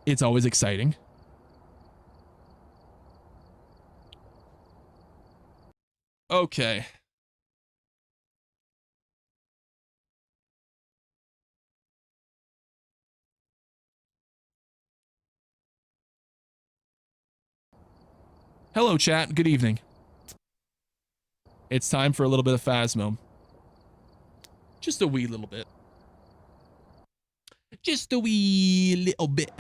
It's always exciting. Okay. Hello, chat. Good evening. It's time for a little bit of Phasmo. Just a wee little bit. Just a wee little bit.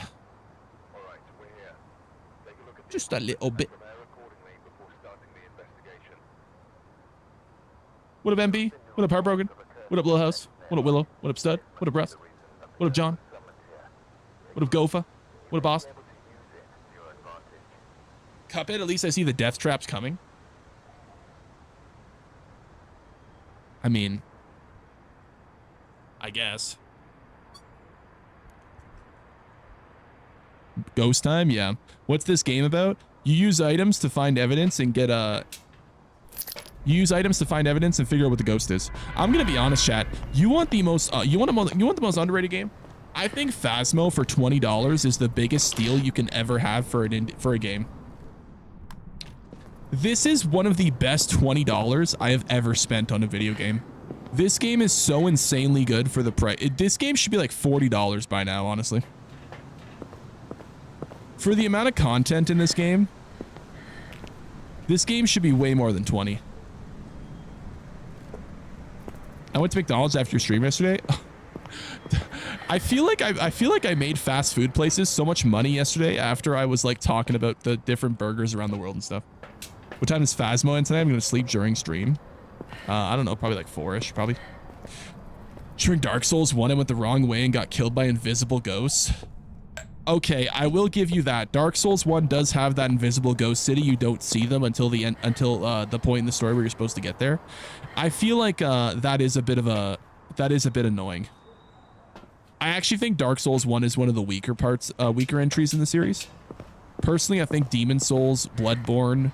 Just a little bit. What up, MB? What up, Heartbroken? What up, Little House? What up, Willow? What up, Stud? What up, Russ? What up, John? What up, Gofa? What up, Boss? Cuphead, at least I see the death traps coming. I mean, I guess. Ghost time? Yeah. What's this game about? You use items to find evidence and get You use items to find evidence and figure out what the ghost is. I'm gonna be honest, chat. You want the most you want the most underrated game? I think Phasmo for $20 is the biggest steal you can ever have for a game. This is one of the best $20 I have ever spent on a video game. This game is so insanely good for the price. This game should be like $40 by now, honestly. For the amount of content in this game should be way more than 20. I went to McDonald's after your stream yesterday. I feel like I made fast food places so much money yesterday after I was like talking about the different burgers around the world and stuff. What time is Phasmo in tonight? I'm gonna sleep during stream. I don't know, probably like 4-ish, probably. During Dark Souls 1, I went the wrong way and got killed by invisible ghosts. Okay, I will give you that. Dark Souls 1 does have that invisible ghost city. You don't see them until the end, until the point in the story where you're supposed to get there. I feel like that is a bit annoying. I actually think Dark Souls 1 is one of the weaker entries in the series. Personally, I think Demon Souls, Bloodborne,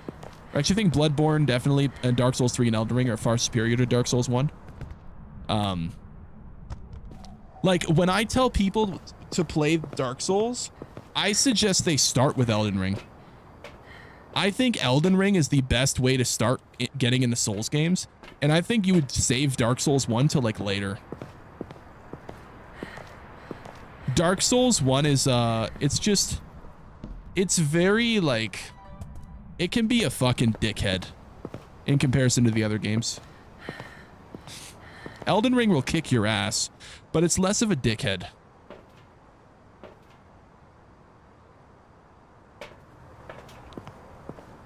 I actually think Bloodborne definitely, and Dark Souls 3 and Elden Ring are far superior to Dark Souls 1. Like, when I tell people to play Dark Souls, I suggest they start with Elden Ring. I think Elden Ring is the best way to start getting into Souls games, and I think you would save Dark Souls 1 till like later. Dark Souls 1 is, it's very like, it can be a fucking dickhead in comparison to the other games. Elden Ring will kick your ass, but it's less of a dickhead.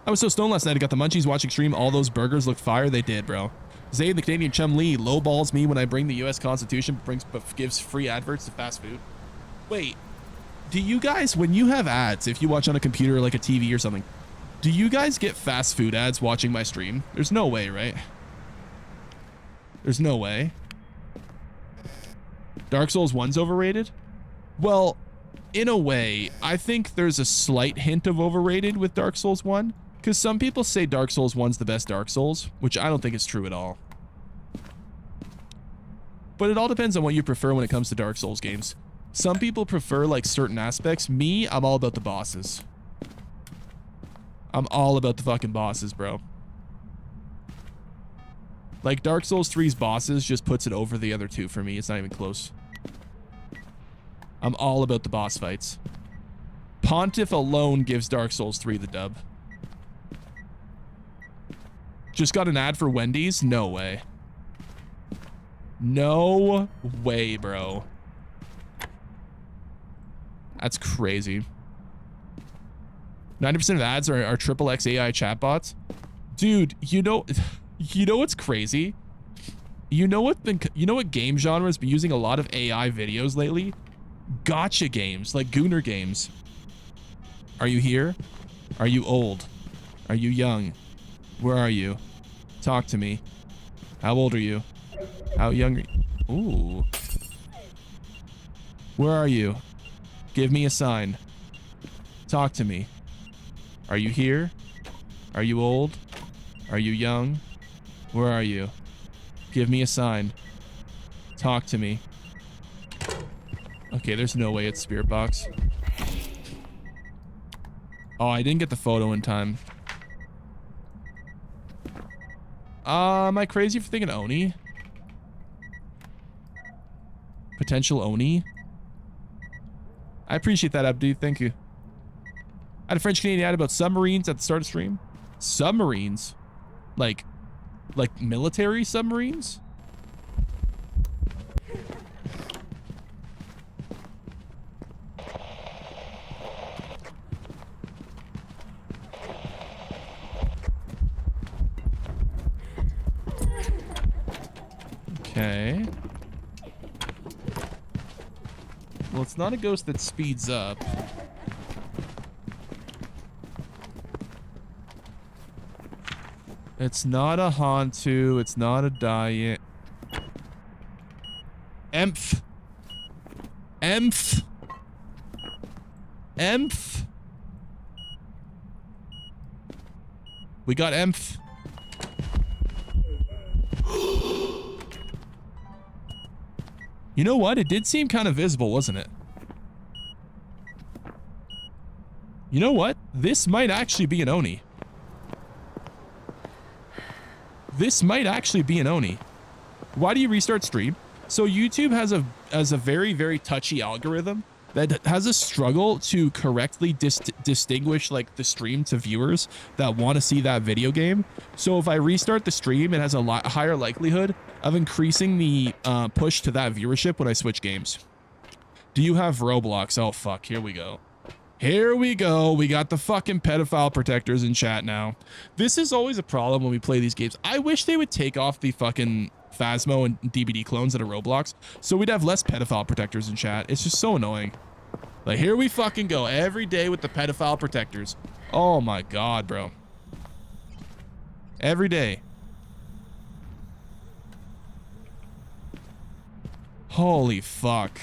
I was so stoned last night I got the munchies watching stream. All those burgers looked fire. They did, bro. Zayd, the Canadian Chum Lee, lowballs me when I bring the US Constitution, but gives free adverts to fast food. Wait, do you guys, when you have ads, if you watch on a computer like a TV or something, do you guys get fast food ads watching my stream? There's no way, right? There's no way. Dark Souls 1's overrated? Well, in a way, I think there's a slight hint of overrated with Dark Souls 1, because some people say Dark Souls 1's the best Dark Souls, which I don't think is true at all. But it all depends on what you prefer when it comes to Dark Souls games. Some people prefer like certain aspects. Me, I'm all about the bosses. I'm all about the fucking bosses, bro. Like Dark Souls 3's bosses just puts it over the other two for me. It's not even close. I'm all about the boss fights. Pontiff alone gives Dark Souls 3 the dub. Just got an ad for Wendy's? No way. No way, bro. That's crazy. 90% of ads are XXX AI chatbots. Dude, you know what's crazy? You know what game genre has been using a lot of AI videos lately? Gotcha games, like Gooner games. Are you here? Are you old? Are you young? Where are you? Talk to me. How old are you? How young are you? Ooh. Where are you? Give me a sign. Talk to me. Are you here? Are you old? Are you young? Where are you? Give me a sign. Talk to me. Okay, there's no way it's Spirit Box. Oh, I didn't get the photo in time. Am I crazy for thinking Oni? Potential Oni? I appreciate that, Abdu. Thank you. I had a French Canadian ad about submarines at the start of stream. Submarines? Like military submarines? Okay. Well, it's not a ghost that speeds up. It's not a Hantu. It's not a Diet. Emph. Emph. Emph. We got Emph. You know what? It did seem kind of visible, wasn't it? You know what? This might actually be an Oni. This might actually be an Oni. Why do you restart stream? So YouTube has a very, very touchy algorithm that has a struggle to correctly distinguish like the stream to viewers that want to see that video game. So if I restart the stream, it has a lot higher likelihood of increasing the push to that viewership when I switch games. Do you have Roblox? Oh, fuck. Here we go. Here we go. We got the fucking pedophile protectors in chat now. This is always a problem when we play these games. I wish they would take off the fucking Phasmo and DBD clones that are Roblox so we'd have less pedophile protectors in chat. It's just so annoying. Like, here we fucking go every day with the pedophile protectors. Oh my god, bro. Every day. Holy fuck.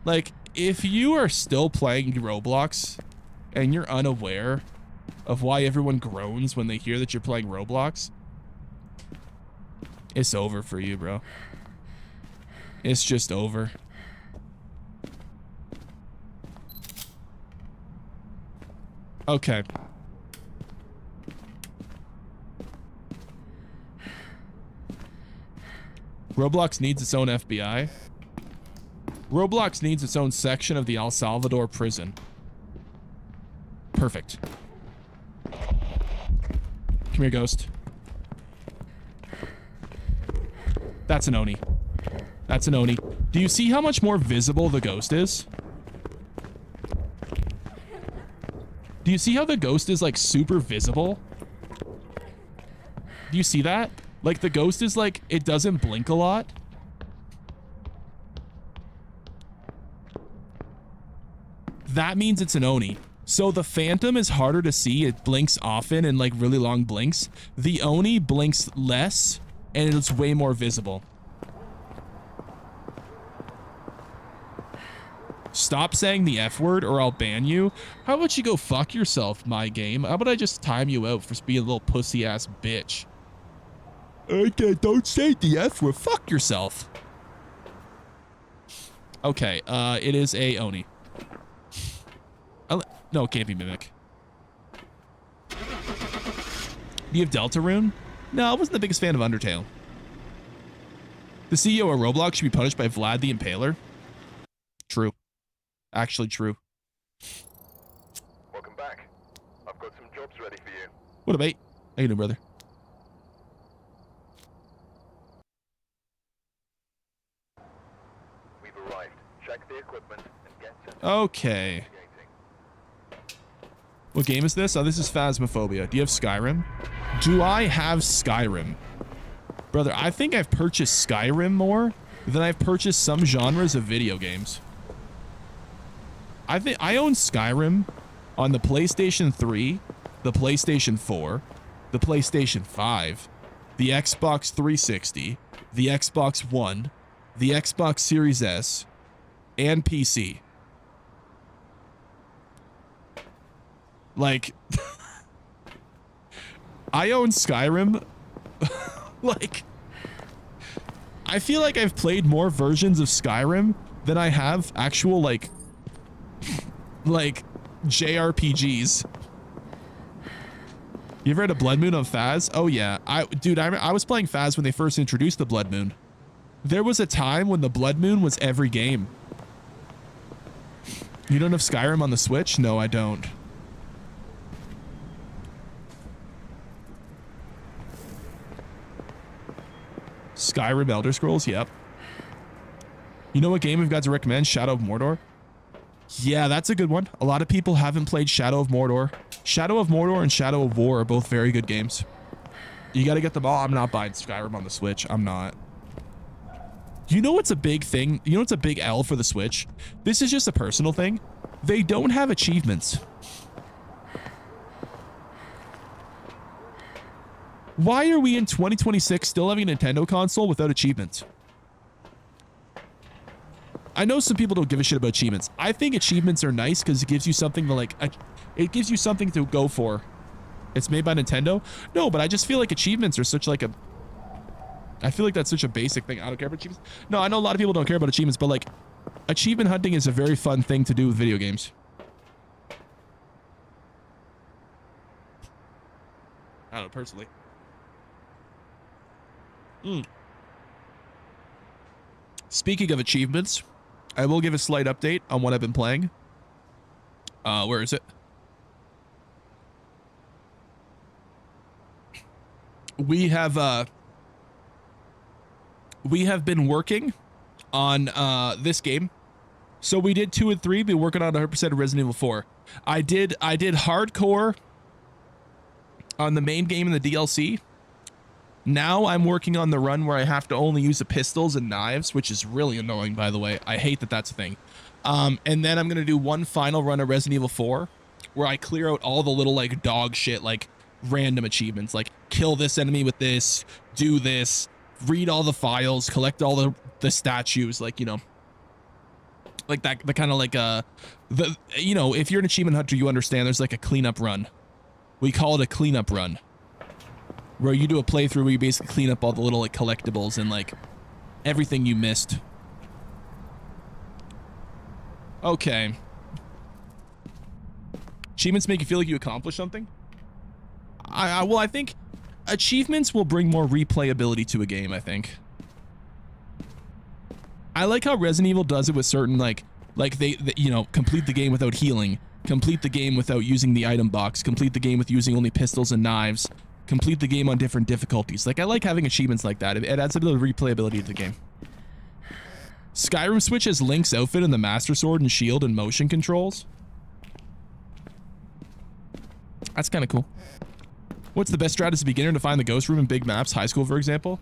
Like, if you are still playing Roblox and you're unaware of why everyone groans when they hear that you're playing Roblox, it's over for you, bro. It's just over. Okay. Roblox needs its own FBI. Roblox needs its own section of the El Salvador prison. Perfect. Come here, ghost. That's an Oni. That's an Oni. Do you see how much more visible the ghost is? Do you see how the ghost is like super visible? Do you see that? Like the ghost is like, it doesn't blink a lot. That means it's an Oni. So the Phantom is harder to see. It blinks often and like really long blinks. The Oni blinks less and it's way more visible. Stop saying the F word or I'll ban you. How about you go fuck yourself, my game? How about I just time you out for being a little pussy ass bitch? Okay, don't say the F word. Fuck yourself. Okay, it is a Oni. No, it can't be Mimic. Do you have Deltarune? No, I wasn't the biggest fan of Undertale. The CEO of Roblox should be punished by Vlad the Impaler. True. Actually true. Welcome back. I've got some jobs ready for you. What a mate. How you doing, brother? We've arrived. Check the equipment and get set. Okay. What game is this? Oh, this is Phasmophobia. Do you have Skyrim? Do I have Skyrim? Brother, I think I've purchased Skyrim more than I've purchased some genres of video games. I think I own Skyrim on the PlayStation 3, the PlayStation 4, the PlayStation 5, the Xbox 360, the Xbox One, the Xbox Series S, and PC. Like, I own Skyrim. Like, I feel like I've played more versions of Skyrim than I have actual like JRPGs. You ever had a Blood Moon on Phas? Oh yeah, dude, I was playing Phas when they first introduced the Blood Moon. There was a time when the Blood Moon was every game. You don't have Skyrim on the Switch? No, I don't. Skyrim Elder Scrolls? Yep. You know what game we've got to recommend? Shadow of Mordor? Yeah, that's a good one. A lot of people haven't played Shadow of Mordor. Shadow of Mordor and Shadow of War are both very good games. You got to get them all. I'm not buying Skyrim on the Switch. I'm not. You know what's a big thing? You know what's a big L for the Switch? This is just a personal thing. They don't have achievements. Why are we in 2026 still having a Nintendo console without achievements? I know some people don't give a shit about achievements. I think achievements are nice because it gives you something to like, it gives you something to go for. It's made by Nintendo. No, but I just feel like achievements are such like a, I feel like that's such a basic thing. I don't care about achievements. No, I know a lot of people don't care about achievements, but like achievement hunting is a very fun thing to do with video games. I don't know, personally. Speaking of achievements, I will give a slight update on what I've been playing. Where is it? We have been working on this game. So we did 2 and 3, been working on 100% of Resident Evil 4. I did hardcore on the main game and the DLC. Now I'm working on the run where I have to only use the pistols and knives, which is really annoying, by the way. I hate that that's a thing. And then I'm going to do one final run of Resident Evil 4 where I clear out all the little like dog shit, like random achievements, like kill this enemy with this, do this, read all the files, collect all the statues, like, you know, like that, the kind of like, you know, if you're an achievement hunter, you understand there's like a cleanup run. We call it a cleanup run, where you do a playthrough where you basically clean up all the little like collectibles and like everything you missed. Okay. Achievements make you feel like you accomplished something? Well, I think achievements will bring more replayability to a game, I think. I like how Resident Evil does it with certain they you know, complete the game without healing, complete the game without using the item box, complete the game with using only pistols and knives, complete the game on different difficulties. Like, I like having achievements like that. It adds a little replayability to the game. Skyrim switches Link's outfit and the Master Sword and shield and motion controls. That's kind of cool. What's the best strat as a beginner to find the ghost room in big maps, high school, for example?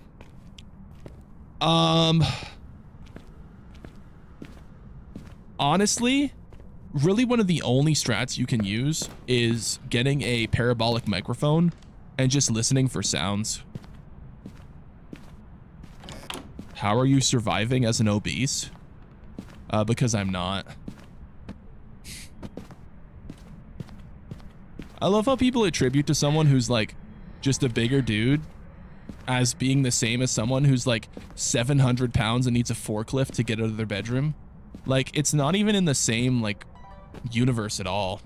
Honestly, really one of the only strats you can use is getting a parabolic microphone and just listening for sounds. How are you surviving as an obese? Because I'm not. I love how people attribute to someone who's like just a bigger dude as being the same as someone who's like 700 pounds and needs a forklift to get out of their bedroom. Like, it's not even in the same like universe at all.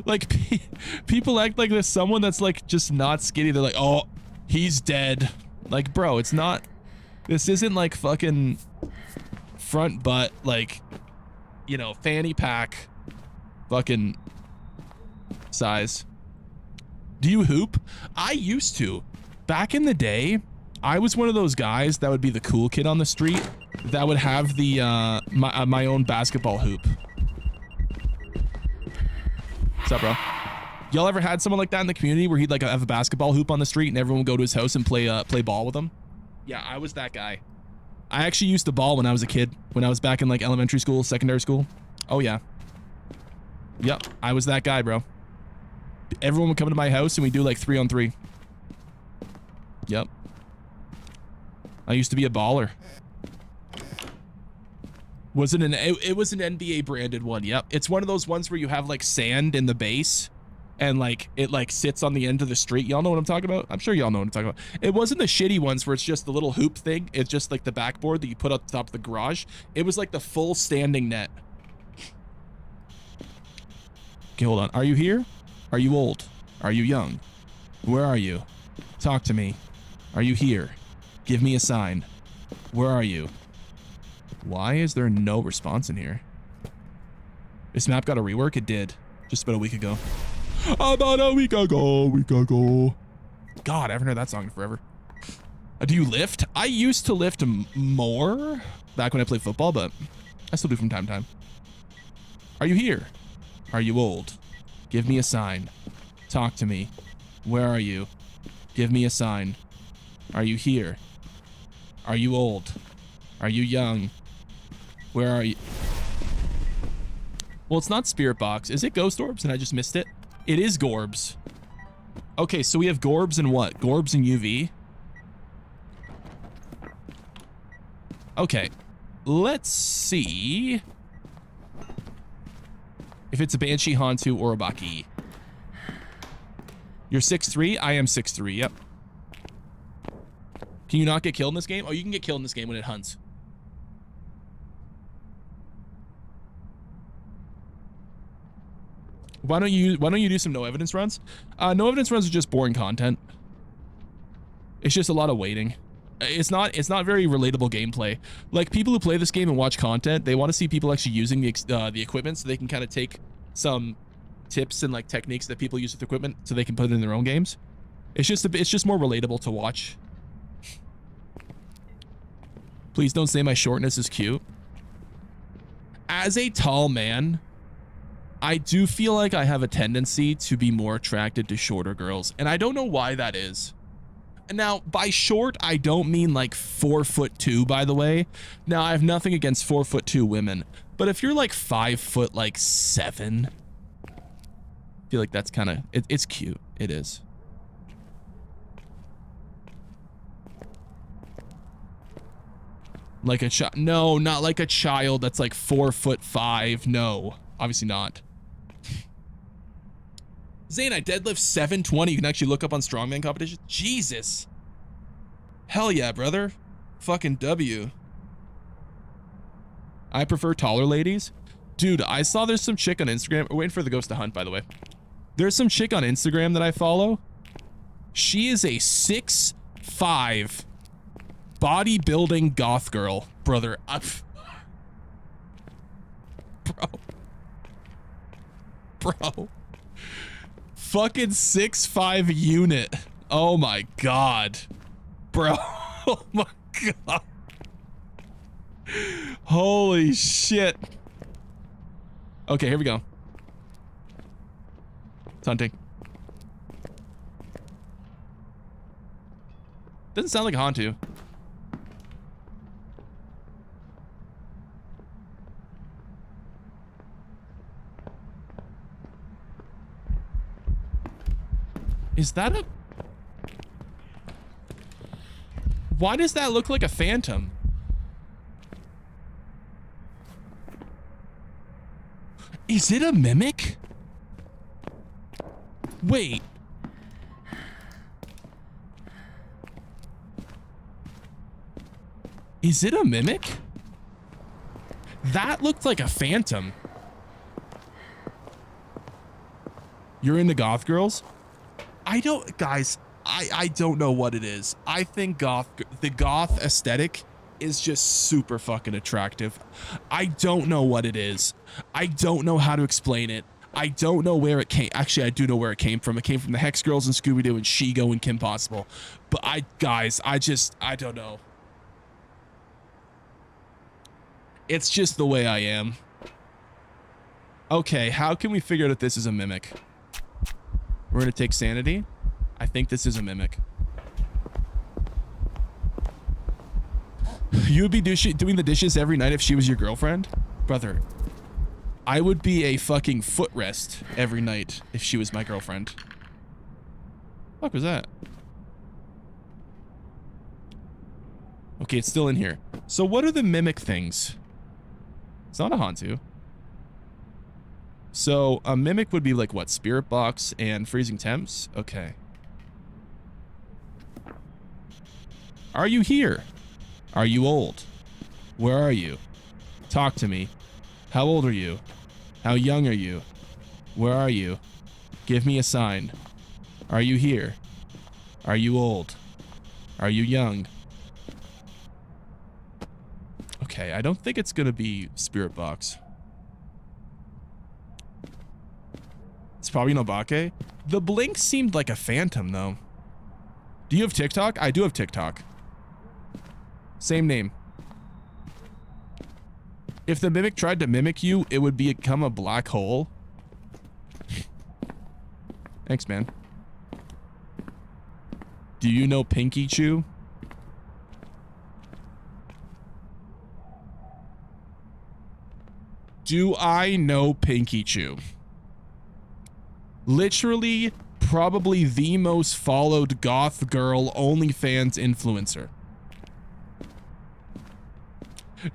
Like people act like there's someone that's like just not skinny. They're like, oh, he's dead. Like, bro, it's not. This isn't like fucking front butt, like, you know, fanny pack fucking size. Do you hoop? I used to. Back in the day, I was one of those guys that would be the cool kid on the street that would have the my own basketball hoop. What's up, bro? Y'all ever had someone like that in the community where he'd like have a basketball hoop on the street and everyone would go to his house and play ball with him? Yeah, I was that guy. I actually used to ball when I was a kid, when I was back in like elementary school, secondary school. Oh yeah. Yep, I was that guy, bro. Everyone would come to my house and we do like 3-on-3. Yep. I used to be a baller. Was it was an NBA branded one. Yep. It's one of those ones where you have like sand in the base and like it like sits on the end of the street. Y'all know what I'm talking about? I'm sure y'all know what I'm talking about. It wasn't the shitty ones where it's just the little hoop thing. It's just like the backboard that you put up the top of the garage. It was like the full standing net. Okay, hold on. Are you here? Are you old? Are you young? Where are you? Talk to me. Are you here? Give me a sign. Where are you? Why is there no response in here? This map got a rework? It did. Just about a week ago. About a week ago. God, I haven't heard that song in forever. Do you lift? I used to lift more back when I played football, but I still do from time to time. Are you here? Are you old? Give me a sign. Talk to me. Where are you? Give me a sign. Are you here? Are you old? Are you young? Where are you? Well, it's not Spirit Box. Is it Ghost Orbs and I just missed it? It is Gorbs. Okay, so we have Gorbs and what? Gorbs and UV? Okay, let's see if it's a Banshee, Hantu, or a Baki. You're 6'3"? I am 6'3", yep. Can you not get killed in this game? Oh, you can get killed in this game when it hunts. Why don't you do some no evidence runs? No evidence runs are just boring content. It's just a lot of waiting. It's not very relatable gameplay. Like people who play this game and watch content, they want to see people actually using the equipment so they can kind of take some tips and like techniques that people use with equipment so they can put it in their own games. It's just more relatable to watch. Please don't say my shortness is cute. As a tall man, I do feel like I have a tendency to be more attracted to shorter girls, and I don't know why that is. Now, by short, I don't mean like 4'2", by the way. Now, I have nothing against 4'2" women, but if you're like 5'7", I feel like that's kind of it's cute. It is. Like a child? No, not like a child that's like 4'5". No, obviously not. Zane, I deadlift 720. You can actually look up on strongman competition. Jesus. Hell yeah, brother. Fucking W. I prefer taller ladies. Dude, I saw there's some chick on Instagram. We're waiting for the ghost to hunt, by the way. There's some chick on Instagram that I follow. She is a 6'5" bodybuilding goth girl. Brother, Bro. Fucking 6'5" unit. Oh my god. Bro. Oh my god. Holy shit. Okay, here we go. It's hunting. Doesn't sound like a Hantu. Is that a... Why does that look like a phantom? Is it a mimic? Wait. Is it a mimic? That looked like a phantom. You're into goth girls? I don't, guys, I don't know what it is. I think the goth aesthetic is just super fucking attractive. I don't know what it is. I don't know how to explain it. I don't know where it came. Actually, I do know where it came from. It came from the Hex Girls and Scooby-Doo and Shigo and Kim Possible. But I don't know. It's just the way I am. Okay, how can we figure out if this is a mimic? We're gonna take sanity. I think this is a mimic. You would be doing the dishes every night if she was your girlfriend? Brother, I would be a fucking footrest every night if she was my girlfriend. What was that? Okay, it's still in here. So what are the mimic things? It's not a Hantu. So a mimic would be like what? Spirit box and freezing temps? Okay. Are you here? Are you old? Where are you? Talk to me. How old are you? How young are you? Where are you? Give me a sign. Are you here? Are you old? Are you young? Okay, I don't think it's gonna be Spirit Box. It's probably Nobake. The blink seemed like a phantom though. Do you have TikTok? I do have TikTok. Same name. If the mimic tried to mimic you, it would become a black hole. Thanks, man. Do you know Pinky Chew? Do I know Pinky Chew? Literally, probably the most followed goth girl OnlyFans influencer.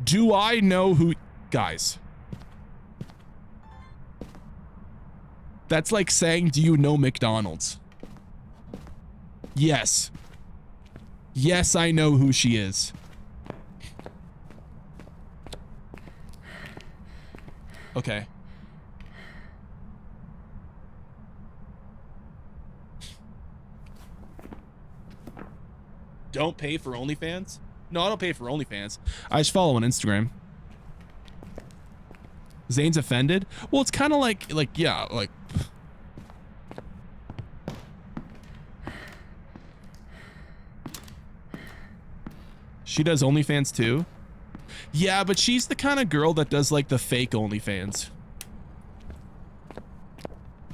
Do I know who... Guys. That's like saying, do you know McDonald's? Yes. Yes, I know who she is. Okay. Don't pay for OnlyFans? No, I don't pay for OnlyFans. I just follow on Instagram. Zane's offended? Well, it's kind of like, yeah, like... She does OnlyFans too? Yeah, but she's the kind of girl that does like the fake OnlyFans.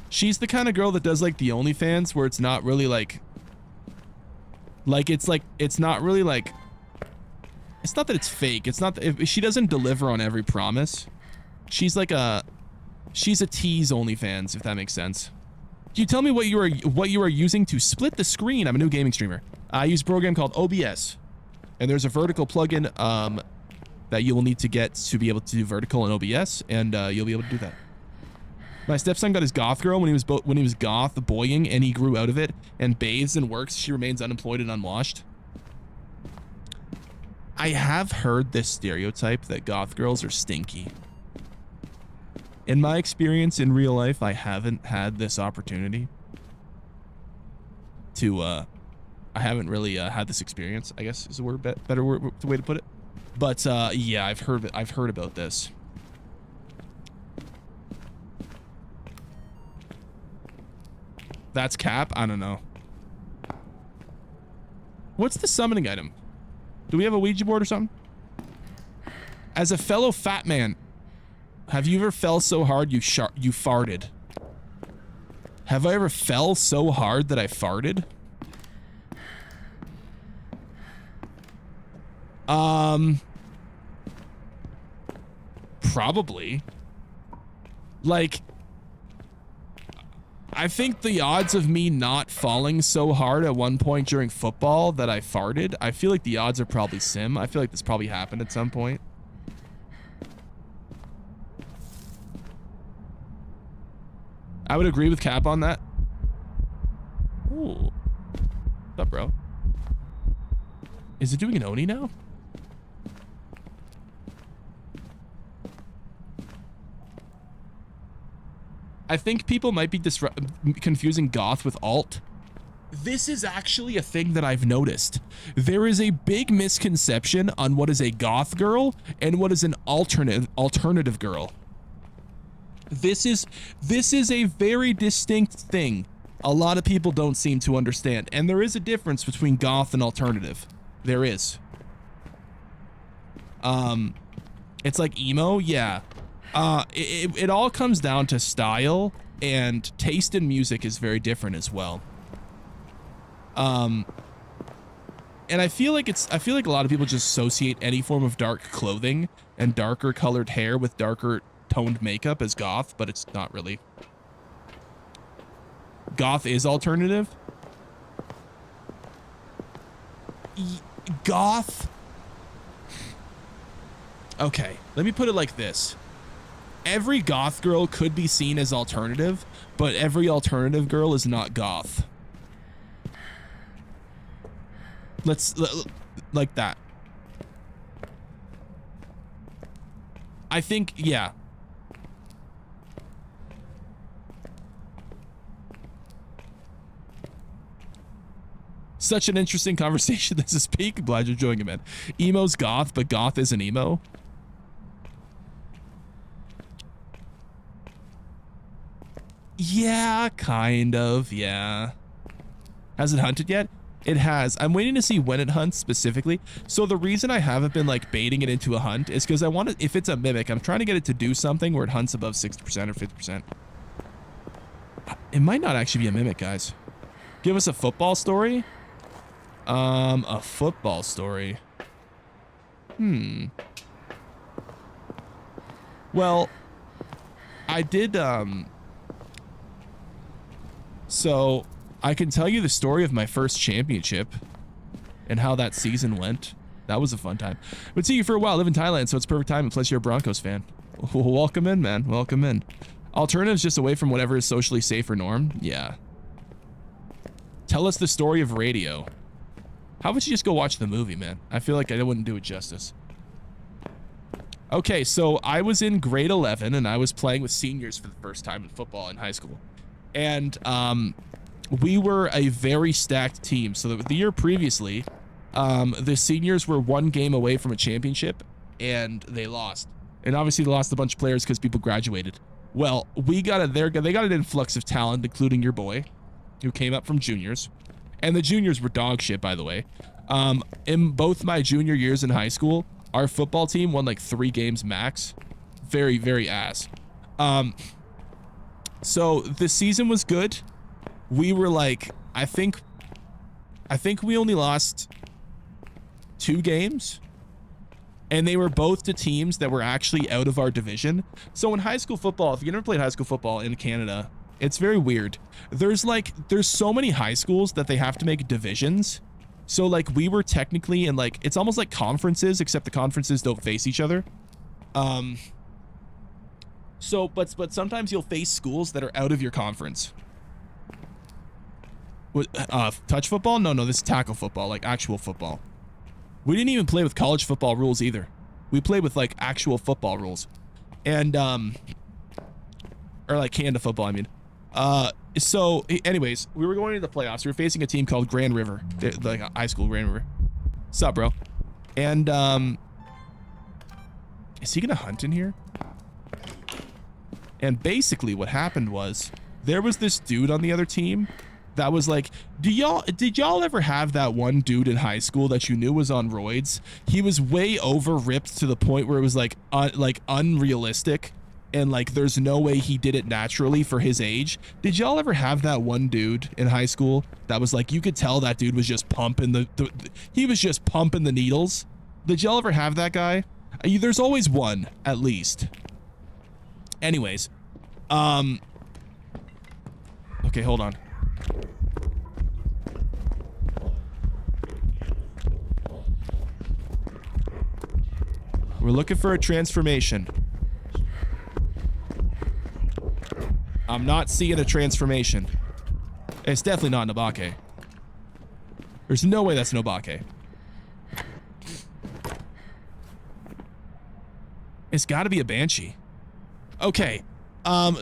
She's the kind of girl that does like the OnlyFans where it's not really like it's not really like, it's not that it's fake. It's not that if she doesn't deliver on every promise. She's like she's a tease OnlyFans, if that makes sense. Can you tell me what you are using to split the screen? I'm a new gaming streamer. I use a program called OBS. And there's a vertical plugin that you will need to get to be able to do vertical in OBS, and you'll be able to do that. My stepson got his goth girl when he was goth boying, and he grew out of it and bathes and works. She remains unemployed and unwashed. I have heard this stereotype that goth girls are stinky. In my experience in real life, I haven't had this opportunity to I haven't really had this experience, I guess is a word, better word, the way to put it. But yeah, I've heard about this. That's cap? I don't know. What's the summoning item? Do we have a Ouija board or something? As a fellow fat man, have you ever fell so hard you farted? Have I ever fell so hard that I farted? Probably. Like, I think the odds of me not falling so hard at one point during football that I farted, I feel like the odds are probably sim. I feel like this probably happened at some point. I would agree with Cap on that. Ooh. What's up, bro? Is it doing an Oni now? I think people might be confusing goth with alt. This is actually a thing that I've noticed. There is a big misconception on what is a goth girl and what is an alternative girl. This is a very distinct thing. A lot of people don't seem to understand, and there is a difference between goth and alternative. There is. It's like emo, yeah. It all comes down to style, and taste in music is very different as well. And I feel like a lot of people just associate any form of dark clothing and darker colored hair with darker toned makeup as goth, but it's not really. Goth is alternative. Goth. Okay, let me put it like this. every goth girl could be seen as alternative, but every alternative girl is not goth. Like that. I think, yeah. Such an interesting conversation. This is peak. Glad you're enjoying it, man. Emo's goth, but goth isn't emo. Yeah, kind of. Yeah. Has it hunted yet? It has. I'm waiting to see when it hunts specifically. So the reason I haven't been like baiting it into a hunt is because I want to, if it's a mimic, I'm trying to get it to do something where it hunts above 60% or 50%. It might not actually be a mimic, guys. Give us a football story. A football story. Well, I did, so I can tell you the story of my first championship and how that season went. That was a fun time. Been seeing you for a while, live in Thailand, so it's perfect time, and plus you're a Broncos fan. Welcome in, man. Welcome in. Alternatives just away from whatever is socially safe or norm. Yeah. Tell us the story of radio. How about you just go watch the movie, man? I feel like I wouldn't do it justice. Okay, so I was in grade 11 and I was playing with seniors for the first time in football in high school. And we were a very stacked team. So the year previously, the seniors were one game away from a championship and they lost. And obviously they lost a bunch of players because people graduated. Well, they got an influx of talent, including your boy, who came up from juniors. And the juniors were dog shit, by the way. In both my junior years in high school, our football team won like 3 games max. Very, very ass. So the season was good. We were like, I think we only lost 2 games. And they were both to teams that were actually out of our division. So in high school football, if you never played high school football in Canada, it's very weird. There's so many high schools that they have to make divisions. So like we were technically in like, it's almost like conferences, except the conferences don't face each other. So, but sometimes you'll face schools that are out of your conference. What, touch football? No, this is tackle football, like actual football. We didn't even play with college football rules either. We played with like actual football rules. And, or like Canada football, I mean. So anyways, we were going into the playoffs. We were facing a team called Grand River, like high school Grand River. What's up, bro? And, is he gonna hunt in here? And basically what happened was there was this dude on the other team that was like, did y'all ever have that one dude in high school that you knew was on roids? He was way over ripped to the point where it was like unrealistic. And like, there's no way he did it naturally for his age. Did y'all ever have that one dude in high school that was like, you could tell that dude was just pumping he was just pumping the needles? Did y'all ever have that guy? There's always one, at least. Anyways, okay, hold on. We're looking for a transformation. I'm not seeing a transformation. It's definitely not Nobake. There's no way that's Nobake. It's got to be a Banshee. Okay.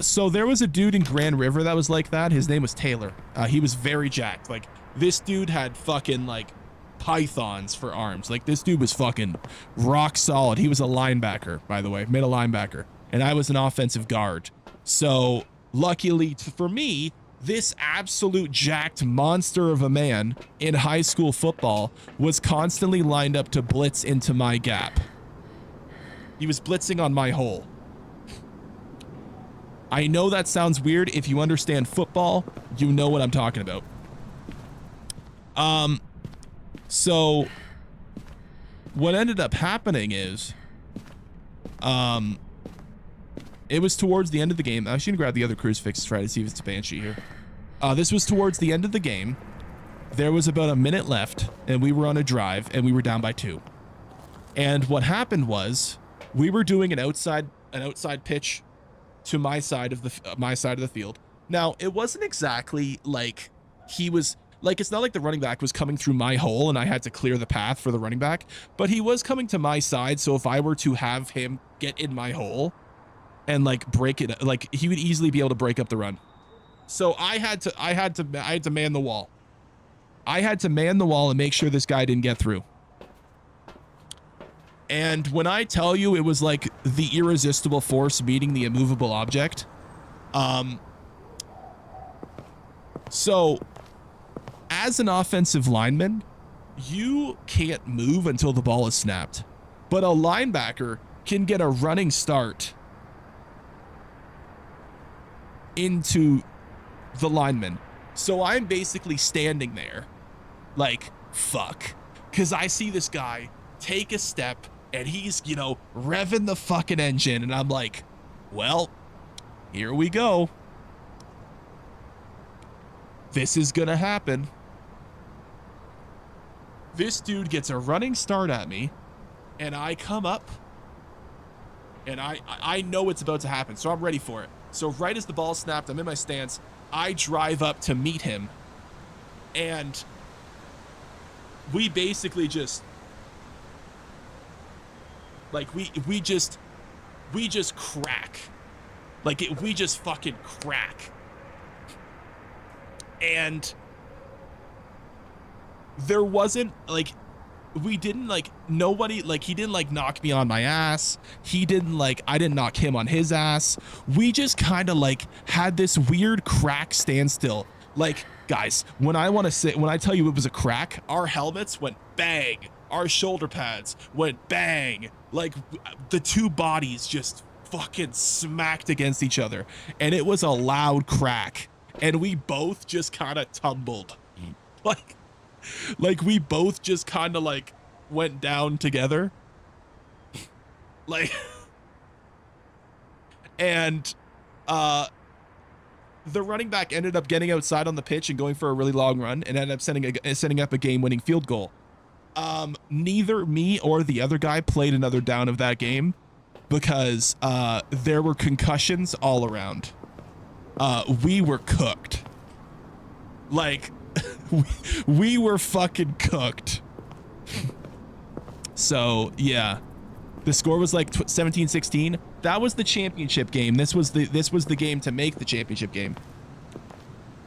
So there was a dude in Grand River that was like that. His name was Taylor. He was very jacked. Like, this dude had fucking, like, pythons for arms. Like, this dude was fucking rock solid. He was a linebacker, by the way. Middle linebacker. And I was an offensive guard. So, luckily for me, this absolute jacked monster of a man in high school football was constantly lined up to blitz into my gap. He was blitzing on my hole. I know that sounds weird. If you understand football, you know what I'm talking about. So what ended up happening is, it was towards the end of the game. I should grab the other crucifix to try to see if it's a Banshee here. This was towards the end of the game. There was about a minute left, and we were on a drive, and we were down by 2. And what happened was, we were doing an outside pitch to my side of the field. Now, it wasn't exactly like he was like, it's not like the running back was coming through my hole and I had to clear the path for the running back, but he was coming to my side. So if I were to have him get in my hole and like break it, like he would easily be able to break up the run. So I had to man the wall. I had to man the wall and make sure this guy didn't get through. And when I tell you it was like the irresistible force meeting the immovable object, so as an offensive lineman, you can't move until the ball is snapped, but a linebacker can get a running start into the lineman. So I'm basically standing there like, fuck, because I see this guy take a step and he's, you know, revving the fucking engine, and I'm like, well, here we go. This is gonna happen. This dude gets a running start at me, and I come up, and I know it's about to happen, so I'm ready for it. So right as the ball snapped, I'm in my stance, I drive up to meet him, and we basically just, like, we just crack. Like, we just fucking crack. And there wasn't, like, we didn't, like, nobody, like, he didn't, like, knock me on my ass. He didn't, like, I didn't knock him on his ass. We just kind of, like, had this weird crack standstill. Like, guys, when I tell you it was a crack, our helmets went bang. Our shoulder pads went bang. Like, the two bodies just fucking smacked against each other. And it was a loud crack. And we both just kind of tumbled. Like we both just kind of, like, went down together. Like, and the running back ended up getting outside on the pitch and going for a really long run and ended up setting up a game-winning field goal. Neither me or the other guy played another down of that game because there were concussions all around. We were cooked. Like, we were fucking cooked. So, yeah. The score was like 17-16. That was the championship game. This was the game to make the championship game.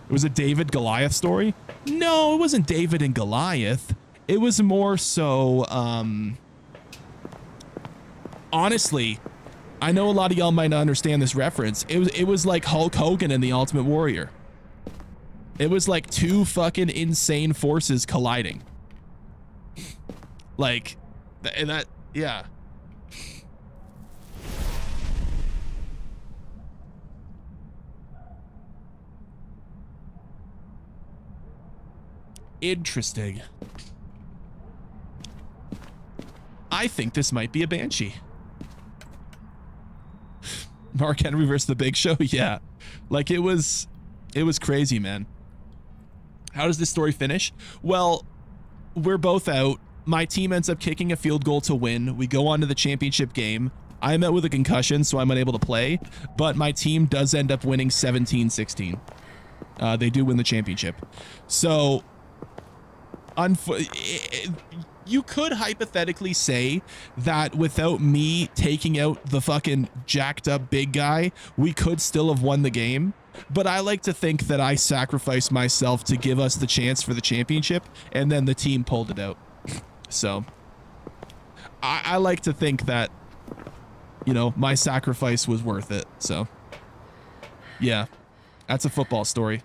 It was a David Goliath story? No, it wasn't David and Goliath. It was more so, honestly, I know a lot of y'all might not understand this reference. It was like Hulk Hogan and the Ultimate Warrior. It was like two fucking insane forces colliding. Like, and that, yeah. Interesting. I think this might be a Banshee. Mark Henry versus the Big Show? Yeah. Like, it was crazy, man. How does this story finish? Well, we're both out. My team ends up kicking a field goal to win. We go on to the championship game. I'm out with a concussion, so I'm unable to play, but my team does end up winning 17-16. They do win the championship. So, you could hypothetically say that without me taking out the fucking jacked up big guy, we could still have won the game. But I like to think that I sacrificed myself to give us the chance for the championship, and then the team pulled it out. So I like to think that, you know, my sacrifice was worth it. So yeah, that's a football story.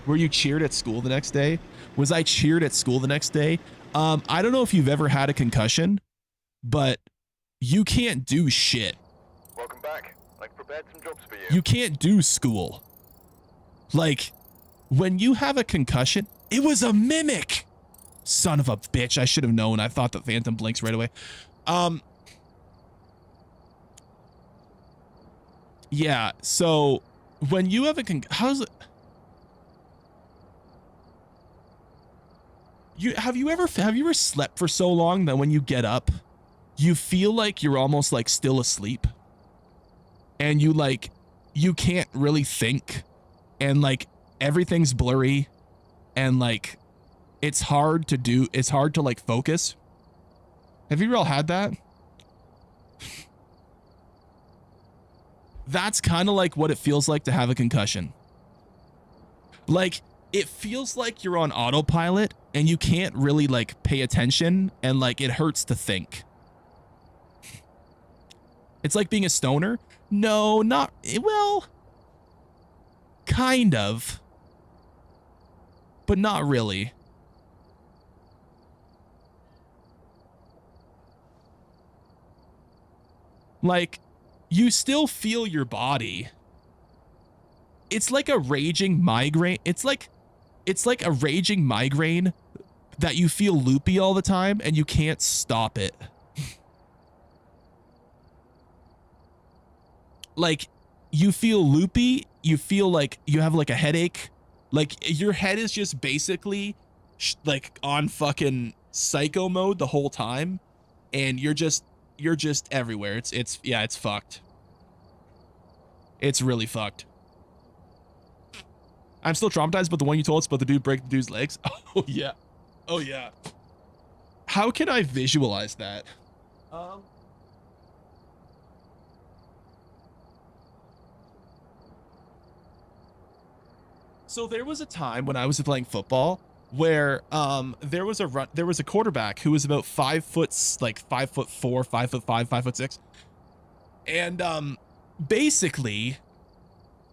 Were you cheered at school the next day? Was I cheered at school the next day? I don't know if you've ever had a concussion, but you can't do shit. Welcome back. I've prepared some jobs for you. You can't do school. Like, when you have a concussion, it was a mimic. Son of a bitch. I should have known. I thought the Phantom blinks right away. Yeah, so when you have a how's it? Have you ever slept for so long that when you get up, you feel like you're almost like still asleep, and you can't really think, and like everything's blurry, and like it's hard to like focus. Have you all had that? That's kind of like what it feels like to have a concussion. Like, it feels like you're on autopilot and you can't really like pay attention, and like it hurts to think. It's like being a stoner. No, not, well, kind of, but not really. Like, you still feel your body. It's like a raging migraine. It's like a raging migraine that you feel loopy all the time and you can't stop it. Like, you feel loopy, you feel like you have like a headache, like your head is just basically like on fucking psycho mode the whole time, and you're just everywhere. Yeah, it's fucked. It's really fucked. I'm still traumatized, but the one you told us about the dude break the dude's legs. Oh yeah. Oh yeah. How can I visualize that? So there was a time when I was playing football where there was a quarterback who was about 5 foot, like 5'4", 5'5", 5'6", and basically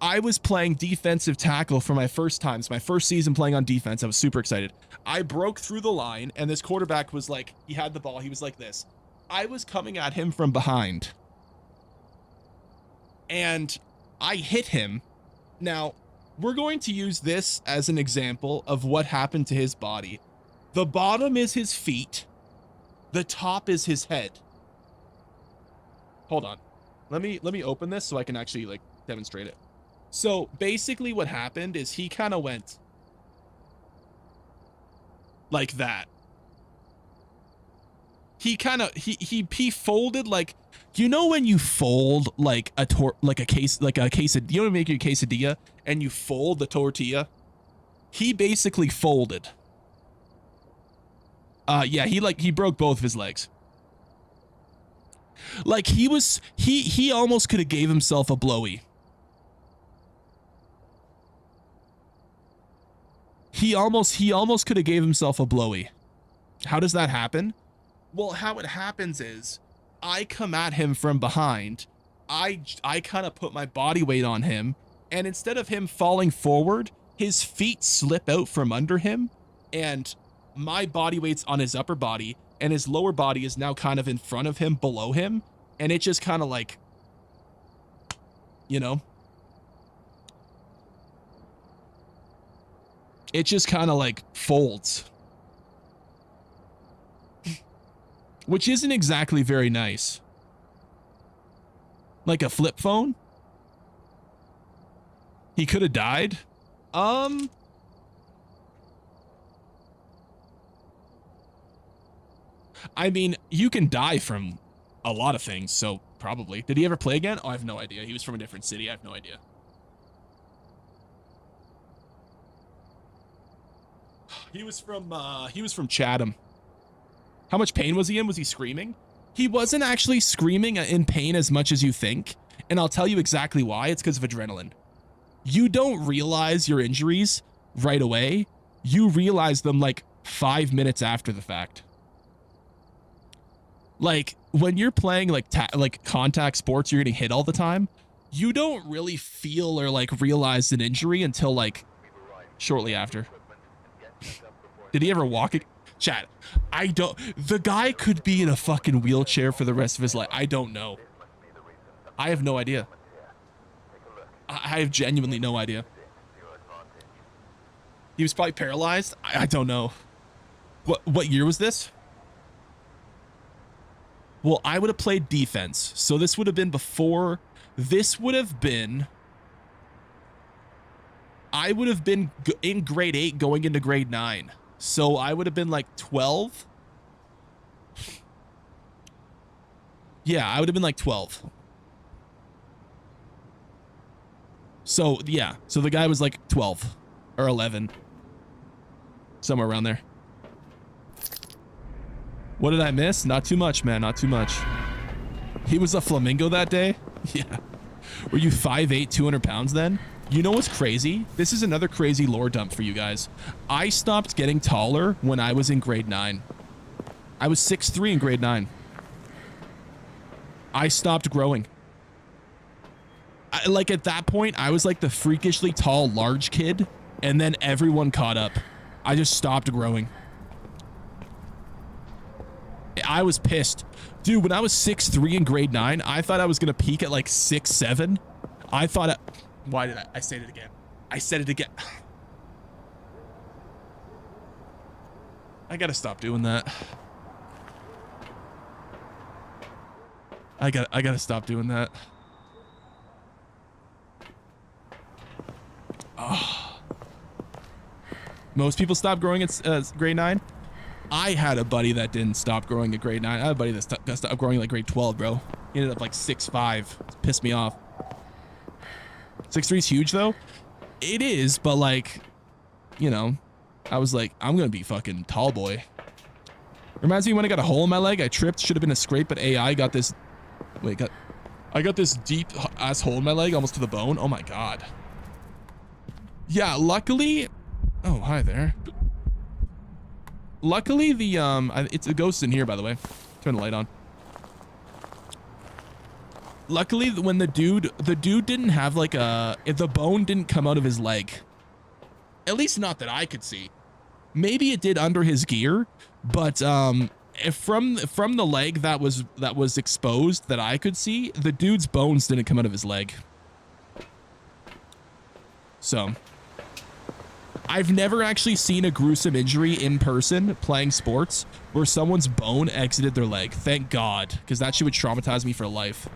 I was playing defensive tackle for my first time. It's my first season playing on defense. I was super excited. I broke through the line, and this quarterback was like, he had the ball. He was like this. I was coming at him from behind, and I hit him. Now, we're going to use this as an example of what happened to his body. The bottom is his feet. The top is his head. Hold on. Let me open this so I can actually like demonstrate it. So basically what happened is he kind of went like that. He kind of, he folded like, you know when you fold like a quesadilla, you know when you make your quesadilla and you fold the tortilla? He basically folded. Yeah, he broke both of his legs. Like he almost could have gave himself a blowy. He almost could have gave himself a blowy. How does that happen? Well, how it happens is I come at him from behind. I kind of put my body weight on him, and instead of him falling forward, his feet slip out from under him, and my body weight's on his upper body, and his lower body is now kind of in front of him, below him, and it just kind of like, you know, it just kind of like folds, which isn't exactly very nice. Like a flip phone. He could have died. I mean, you can die from a lot of things, so probably. Did he ever play again? Oh, I have no idea. He was from a different city. I have no idea. He was from Chatham. How much pain was he in? Was he screaming? He wasn't actually screaming in pain as much as you think, and I'll tell you exactly why. It's because of adrenaline. You don't realize your injuries right away. You realize them like 5 minutes after the fact. Like when you're playing like contact sports, you're getting hit all the time. You don't really feel or like realize an injury until like shortly after. Did he ever walk it? Chat, I don't. The guy could be in a fucking wheelchair for the rest of his life. I don't know. I have no idea. I have genuinely no idea. He was probably paralyzed. I don't know. What year was this? Well, I would have played defense, so this would have been before. This would have been. I would have been in grade 8 going into grade 9. So I would have been like 12. Yeah, I would have been like 12. So, yeah. So the guy was like 12 or 11. Somewhere around there. What did I miss? Not too much, man. Not too much. He was a flamingo that day? Yeah. Were you 5'8", 200 pounds then? You know what's crazy? This is another crazy lore dump for you guys. I stopped getting taller when I was in grade 9. I was 6'3" in grade 9. I stopped growing. Like at that point, I was like the freakishly tall, large kid, and then everyone caught up. I just stopped growing. I was pissed. Dude, when I was 6'3" in grade 9, I thought I was going to peak at like 6'7". I thought... Why did I said it again? I said it again. I gotta stop doing that. I gotta stop doing that. Oh. Most people stop growing at grade 9. I had a buddy that didn't stop growing at grade 9. I had a buddy that stopped growing like grade 12, bro. He ended up like 6'5". It pissed me off. 6'3" is huge though. It is, but like, you know, I was like, I'm gonna be fucking tall boy. Reminds me when I got a hole in my leg. I tripped. Should have been a scrape, but AI got this. Wait, I got this deep ass hole in my leg, almost to the bone. Oh my god. Yeah, luckily. Oh, hi there. Luckily, the it's a ghost in here, by the way. Turn the light on. Luckily, when the dude didn't have like the bone didn't come out of his leg. At least not that I could see. Maybe it did under his gear, but if from the leg that was exposed that I could see, the dude's bones didn't come out of his leg. So, I've never actually seen a gruesome injury in person playing sports where someone's bone exited their leg. Thank God, because that shit would traumatize me for life.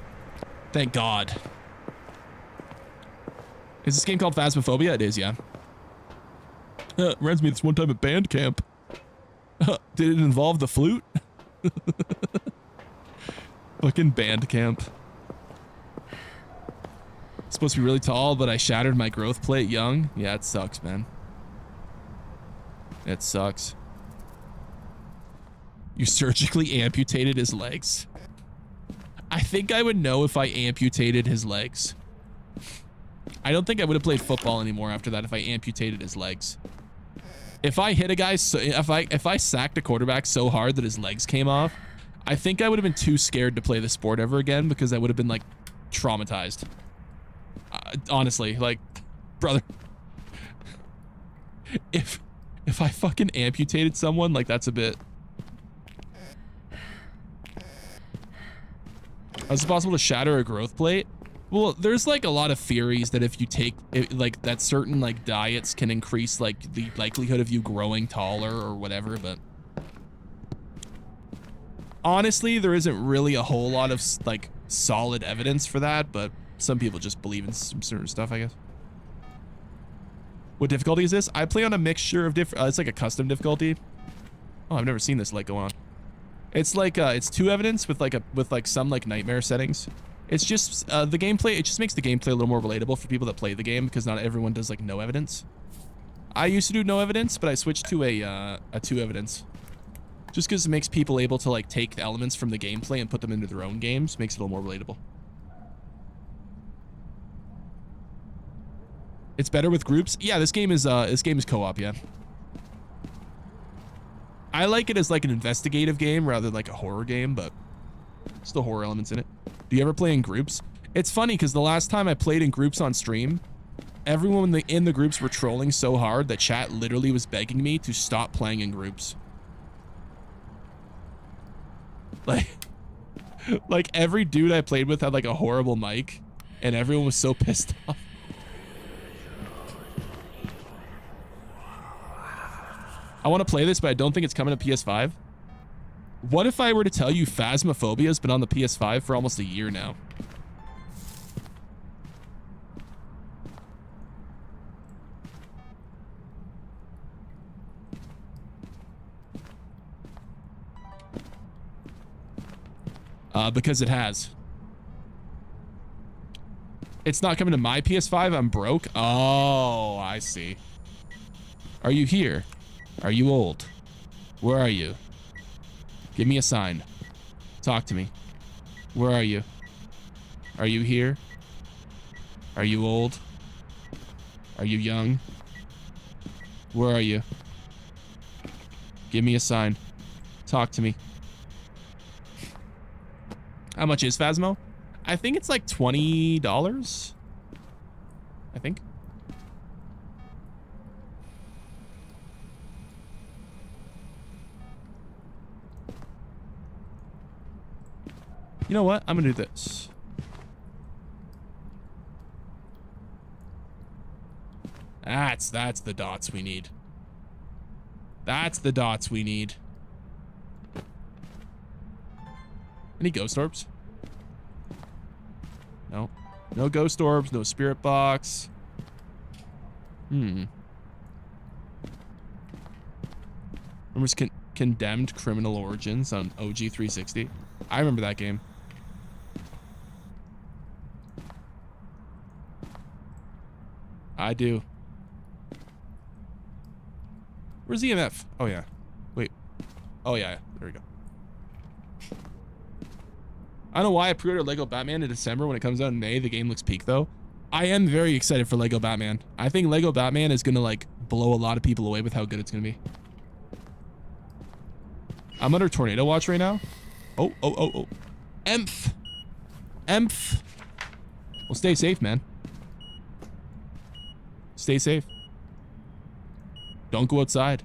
Thank God. Is this game called Phasmophobia? It is, yeah. Reminds me of this one time at band camp. Did it involve the flute? Fucking band camp. Supposed to be really tall, but I shattered my growth plate young. Yeah, it sucks, man. It sucks. You surgically amputated his legs. I think I would know if I amputated his legs. I don't think I would have played football anymore after that if I amputated his legs. If I hit a guy, if I sacked a quarterback so hard that his legs came off, I think I would have been too scared to play the sport ever again because I would have been like traumatized. Honestly, like, brother, if I fucking amputated someone, like that's a bit. Is it possible to shatter a growth plate? Well, there's like a lot of theories that if you take like that certain like diets can increase like the likelihood of you growing taller or whatever, but honestly, there isn't really a whole lot of like solid evidence for that, but some people just believe in some certain stuff, I guess. What difficulty is this? I play on a mixture of different, it's like a custom difficulty. Oh, I've never seen this light go on. It's like, it's 2 evidence with like some like nightmare settings. It's just, the gameplay, it just makes the gameplay a little more relatable for people that play the game because not everyone does like no evidence. I used to do no evidence, but I switched to a 2 evidence. Just because it makes people able to like take the elements from the gameplay and put them into their own games, makes it a little more relatable. It's better with groups. Yeah, this game is co-op, yeah. I like it as like an investigative game rather than like a horror game, but still horror elements in it. Do you ever play in groups? It's funny because the last time I played in groups on stream, everyone in the groups were trolling so hard that chat literally was begging me to stop playing in groups. Like every dude I played with had like a horrible mic and everyone was so pissed off. I want to play this, but I don't think it's coming to PS5. What if I were to tell you Phasmophobia has been on the PS5 for almost a year now? because it has. It's not coming to my PS5. I'm broke. Oh, I see. Are you here? Are you old? Where are you? Give me a sign. Talk to me. Where are you? Are you here? Are you old? Are you young? Where are you? Give me a sign. Talk to me. How much is Phasmo? I think it's like $20. I think. You know what? I'm gonna do this. That's the dots we need. That's the dots we need. Any ghost orbs? No. No ghost orbs, no spirit box. Remember Condemned Criminal Origins on OG 360? I remember that game. I do. Where's EMF? Oh, yeah. Wait. Oh, yeah. There we go. I don't know why I pre-ordered Lego Batman in December. When it comes out in May, the game looks peak, though. I am very excited for Lego Batman. I think Lego Batman is going to, like, blow a lot of people away with how good it's going to be. I'm under tornado watch right now. Oh. Emph. Well, stay safe, man. Stay safe. Don't go outside.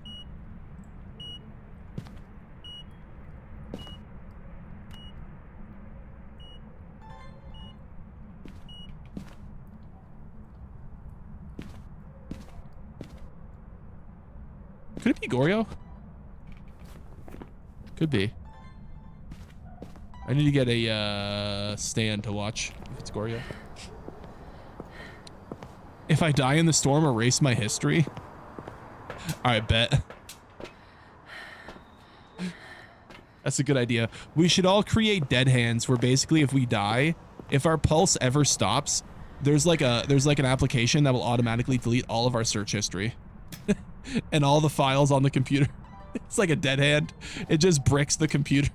Could it be Goryo? Could be. I need to get a stand to watch if it's Goryo. If I die in the storm, erase my history. All right, bet. That's a good idea. We should all create dead hands where basically if we die, if our pulse ever stops, there's like an application that will automatically delete all of our search history and all the files on the computer. It's like a dead hand. It just bricks the computer.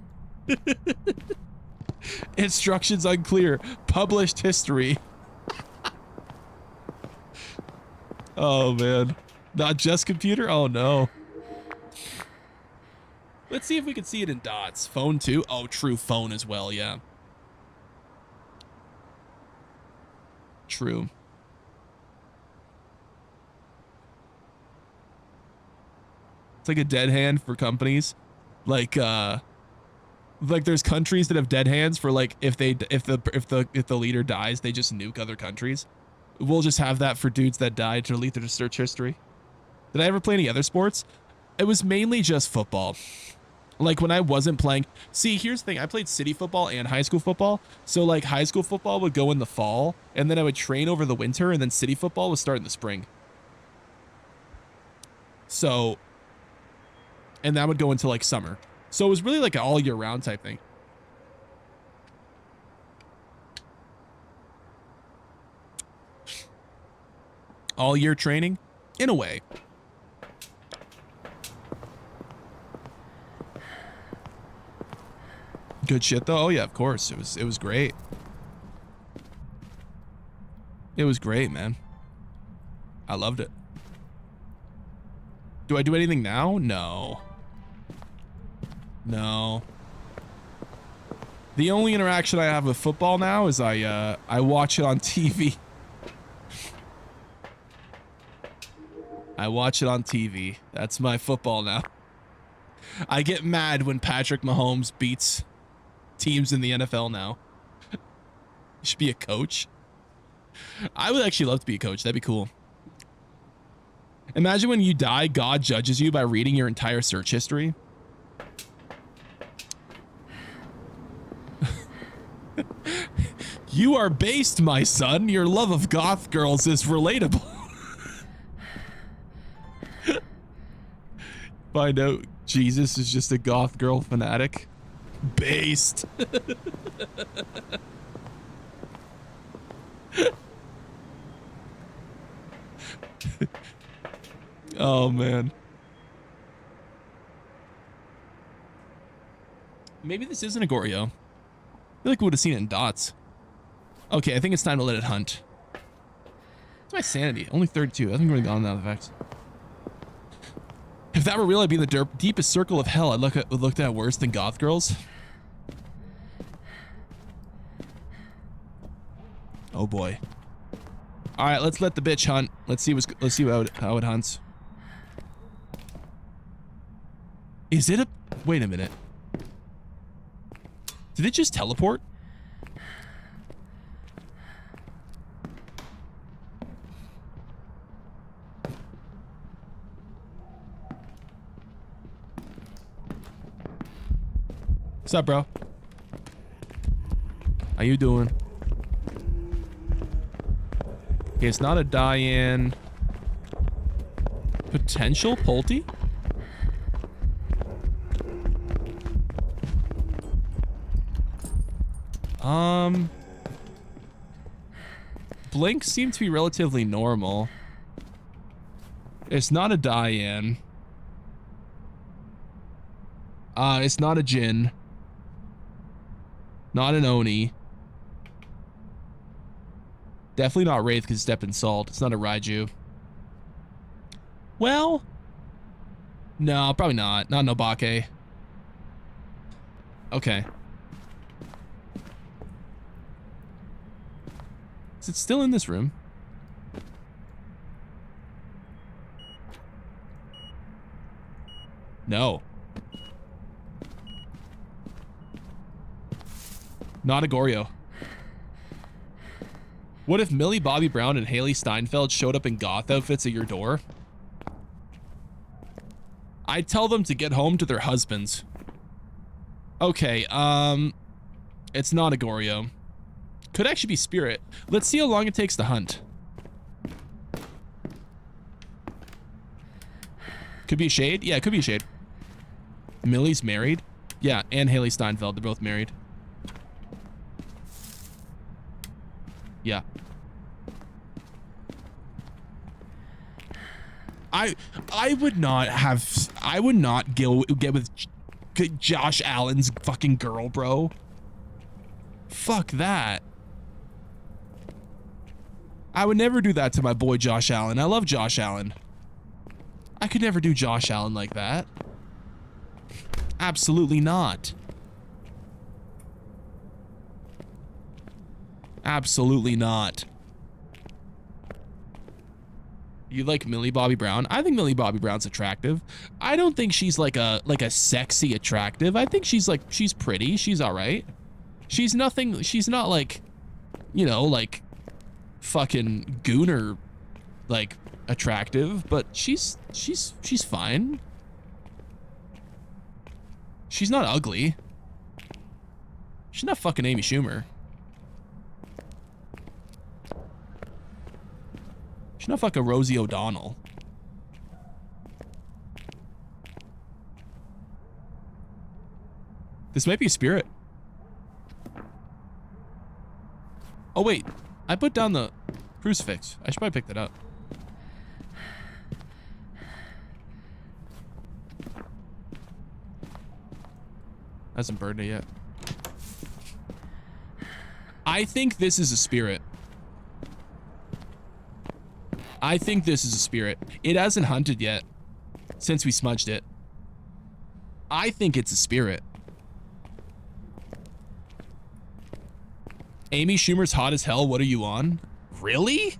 Instructions unclear. Published history. Oh man. Not just computer? Oh no. Let's see if we can see it in dots. Phone too? Oh, true. Phone as well, yeah. True. It's like a dead hand for companies. Like there's countries that have dead hands for like if the leader dies, they just nuke other countries. We'll just have that for dudes that died to delete their search history. Did I ever play any other sports? It was mainly just football. Like when I wasn't playing. See, here's the thing. I played city football and high school football. So like high school football would go in the fall and then I would train over the winter and then city football would start in the spring. So, and that would go into like summer. So it was really like an all year round type thing. All year training in a way. Good shit though. Oh yeah, of course. It was great. It was great, man. I loved it. Do I do anything now? No. No. The only interaction I have with football now is I watch it on TV. I watch it on TV. That's my football now. I get mad when Patrick Mahomes beats teams in the NFL now. You should be a coach. I would actually love to be a coach. That'd be cool. Imagine when you die, God judges you by reading your entire search history. You are based, my son. Your love of goth girls is relatable. Find out Jesus is just a goth girl fanatic. Based. Oh, man. Maybe this isn't a Goryo. I feel like we would have seen it in dots. Okay, I think it's time to let it hunt. What's my sanity? Only 32. I think we're gone now, the facts. If that were real, I'd be in the deepest circle of hell. I'd looked at worse than goth girls. Oh boy. All right, let's let the bitch hunt. Let's see how it hunts. Is it a? Wait a minute. Did it just teleport? What's up, bro? How you doing? Okay, it's not a Diane. Potential Pulte? Blink seemed to be relatively normal. It's not a Diane. It's not a Jin. Not an Oni. Definitely not Wraith because it's stepped in salt. It's not a Raiju. Well, no, probably not. Not an Obake. Okay. Is it still in this room? No. Not a Goryo. What if Millie Bobby Brown and Haley Steinfeld showed up in goth outfits at your door? I'd tell them to get home to their husbands. Okay, it's not a Goryo. Could actually be Spirit. Let's see how long it takes to hunt. Could be a Shade? Yeah, it could be a Shade. Millie's married? Yeah, and Haley Steinfeld, they're both married. Yeah. I would not get with Josh Allen's fucking girl, bro. Fuck that. I would never do that to my boy Josh Allen. I love Josh Allen. I could never do Josh Allen like that. Absolutely not. Absolutely not. You like Millie Bobby Brown? I think Millie Bobby Brown's attractive. I don't think she's like a sexy attractive. I think she's pretty. She's all right. She's nothing. She's not like, you know, like fucking Gooner like attractive, but she's fine. She's not ugly. She's not fucking Amy Schumer. She's not fucking Rosie O'Donnell. This might be a Spirit. Oh wait, I put down the crucifix. I should probably pick that up. Hasn't burned it yet. I think this is a Spirit. I think this is a Spirit. It hasn't hunted yet since we smudged it. I think it's a Spirit. Amy Schumer's hot as hell. What are you on? Really?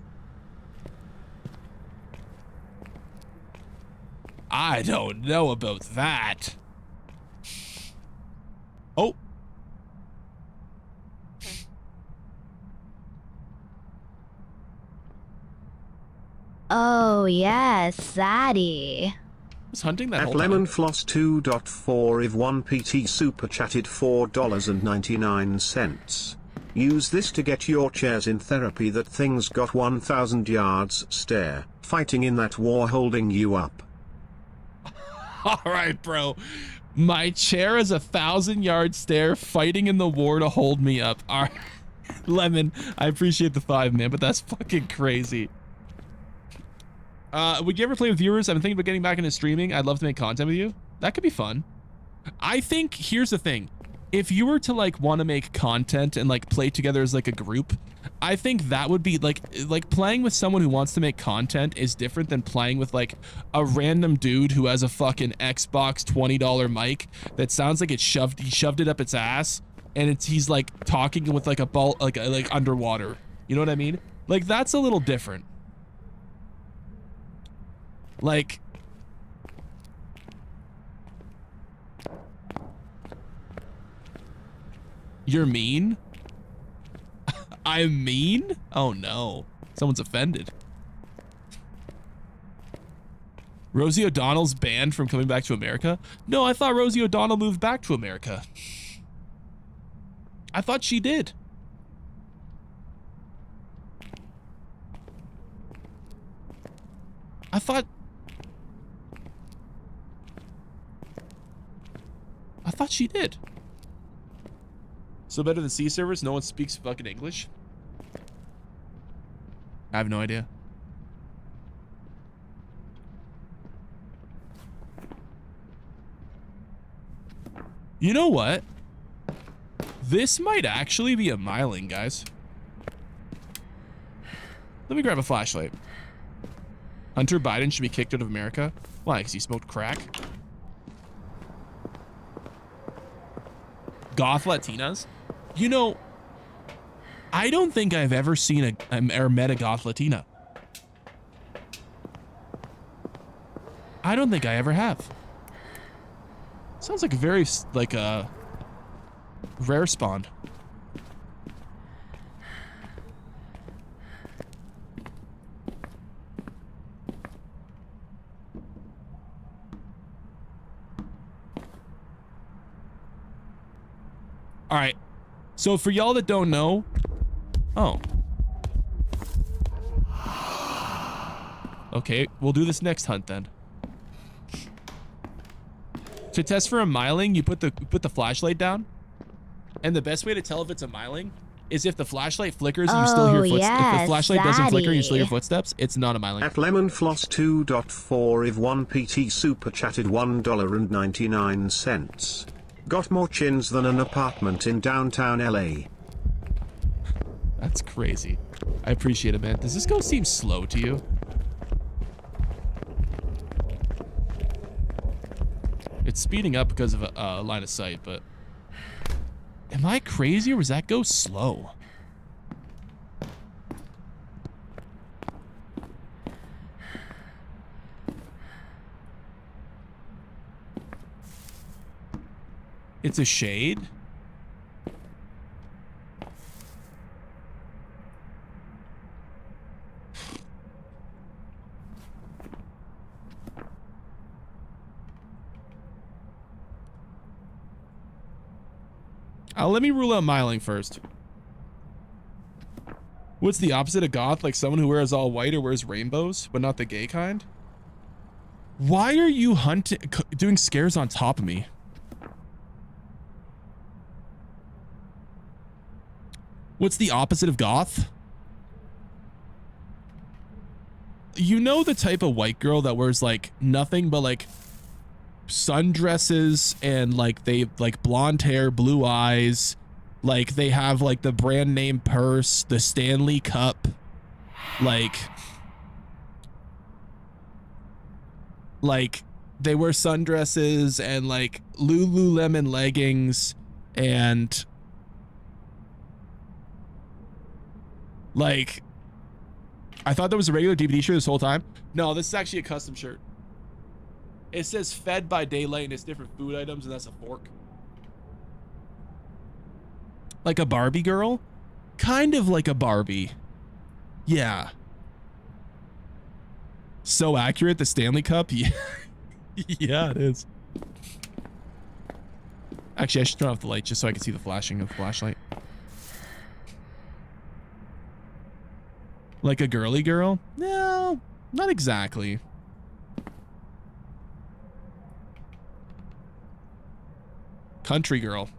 I don't know about that. Oh. Oh, yes, Zaddy. Was hunting that At whole time. Lemonfloss 2.4 if 1PT super chatted $4.99. Use this to get your chairs in therapy. That thing's got 1,000 yards stare. Fighting in that war holding you up. All right, bro. My chair is 1,000-yard stare fighting in the war to hold me up. All right. Lemon, I appreciate the 5, man, but that's fucking crazy. Would you ever play with viewers? I've been thinking about getting back into streaming. I'd love to make content with you. That could be fun. I think, here's the thing. If you were to like want to make content and like play together as like a group, I think that would be like playing with someone who wants to make content is different than playing with like a random dude who has a fucking Xbox $20 mic that sounds like he shoved it up its ass, and he's like talking with like a ball, like underwater. You know what I mean? Like that's a little different. Like, you're mean? I'm mean? Oh no. Someone's offended. Rosie O'Donnell's banned from coming back to America? No, I thought Rosie O'Donnell moved back to America. I thought she did. I thought she did. So better than C servers? No one speaks fucking English? I have no idea. You know what? This might actually be a myling, guys. Let me grab a flashlight. Hunter Biden should be kicked out of America. Why? Because he smoked crack? Goth Latinas? You know, I don't think I've ever seen or met a goth Latina. I don't think I ever have. Sounds like a very, like a rare spawn. All right. So for y'all that don't know, oh. Okay, we'll do this next hunt then. To test for a myling, you put the flashlight down, and the best way to tell if it's a myling is if the flashlight flickers and you still hear footsteps. Yes, if the flashlight doesn't flicker and you still hear Zaddy. footsteps, it's not a myling. At lemonfloss 2.4 if 1 PT super chatted $1.99. Got more chins than an apartment in downtown LA. That's crazy. I appreciate it, man. Does this go seem slow to you? It's speeding up because of a line of sight, but am I crazy or was that go slow? It's a shade? Let me rule out myling first. What's the opposite of goth? Like someone who wears all white or wears rainbows, but not the gay kind? Why are you doing scares on top of me? What's the opposite of goth? You know the type of white girl that wears like nothing but like sundresses and like they like blonde hair, blue eyes, like they have like the brand name purse, the Stanley Cup, like they wear sundresses and like Lululemon leggings and like I thought that was a regular DVD shirt this whole time. No, this is actually a custom shirt. It says fed by daylight and it's different food items and that's a fork. Like a Barbie girl? Kind of like a Barbie. Yeah. So accurate, the Stanley Cup? Yeah, yeah it is. Actually, I should turn off the light just so I can see the flashing of the flashlight. Like a girly girl? No, not exactly. Country girl.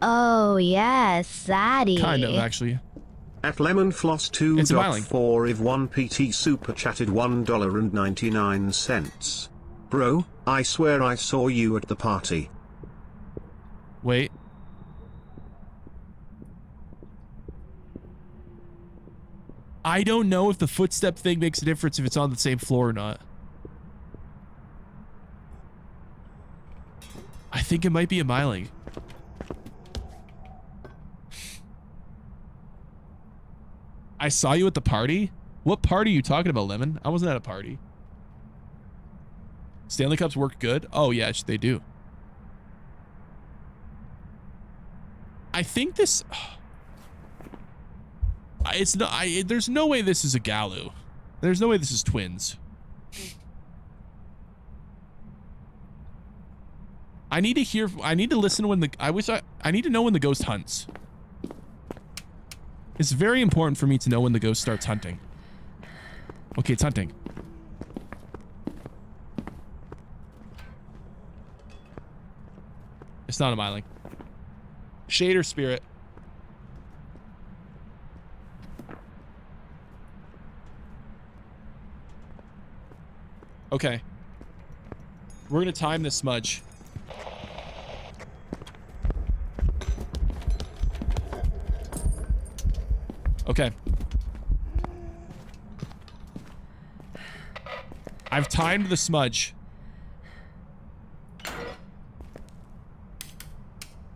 Oh, yes, Zaddy. Kind of, actually. At lemonfloss2.4 if 1PT super chatted $1.99. Bro, I swear I saw you at the party. Wait. I don't know if the footstep thing makes a difference if it's on the same floor or not. I think it might be a miling. I saw you at the party? What party are you talking about, Lemon? I wasn't at a party. Stanley Cups work good? Oh, yeah, they do. I think this... It's not... there's no way this is a Galu. There's no way this is twins. I need to hear... I need to listen when the... I need to know when the ghost hunts. It's very important for me to know when the ghost starts hunting. Okay, it's hunting. It's not a miling. Shade or spirit? Okay. We're gonna time this smudge. Okay. I've timed the smudge.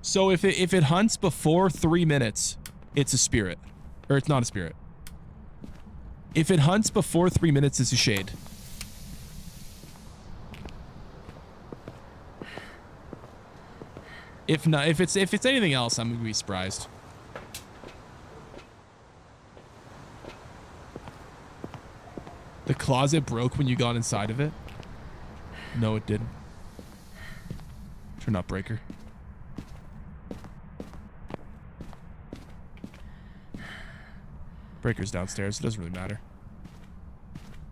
So if it hunts before 3 minutes, it's a spirit. Or it's not a spirit. If it hunts before 3 minutes, it's a shade. If not, if it's anything else, I'm gonna be surprised. The closet broke when you got inside of it? No, it didn't. Turn up breaker. Breaker's downstairs. It doesn't really matter.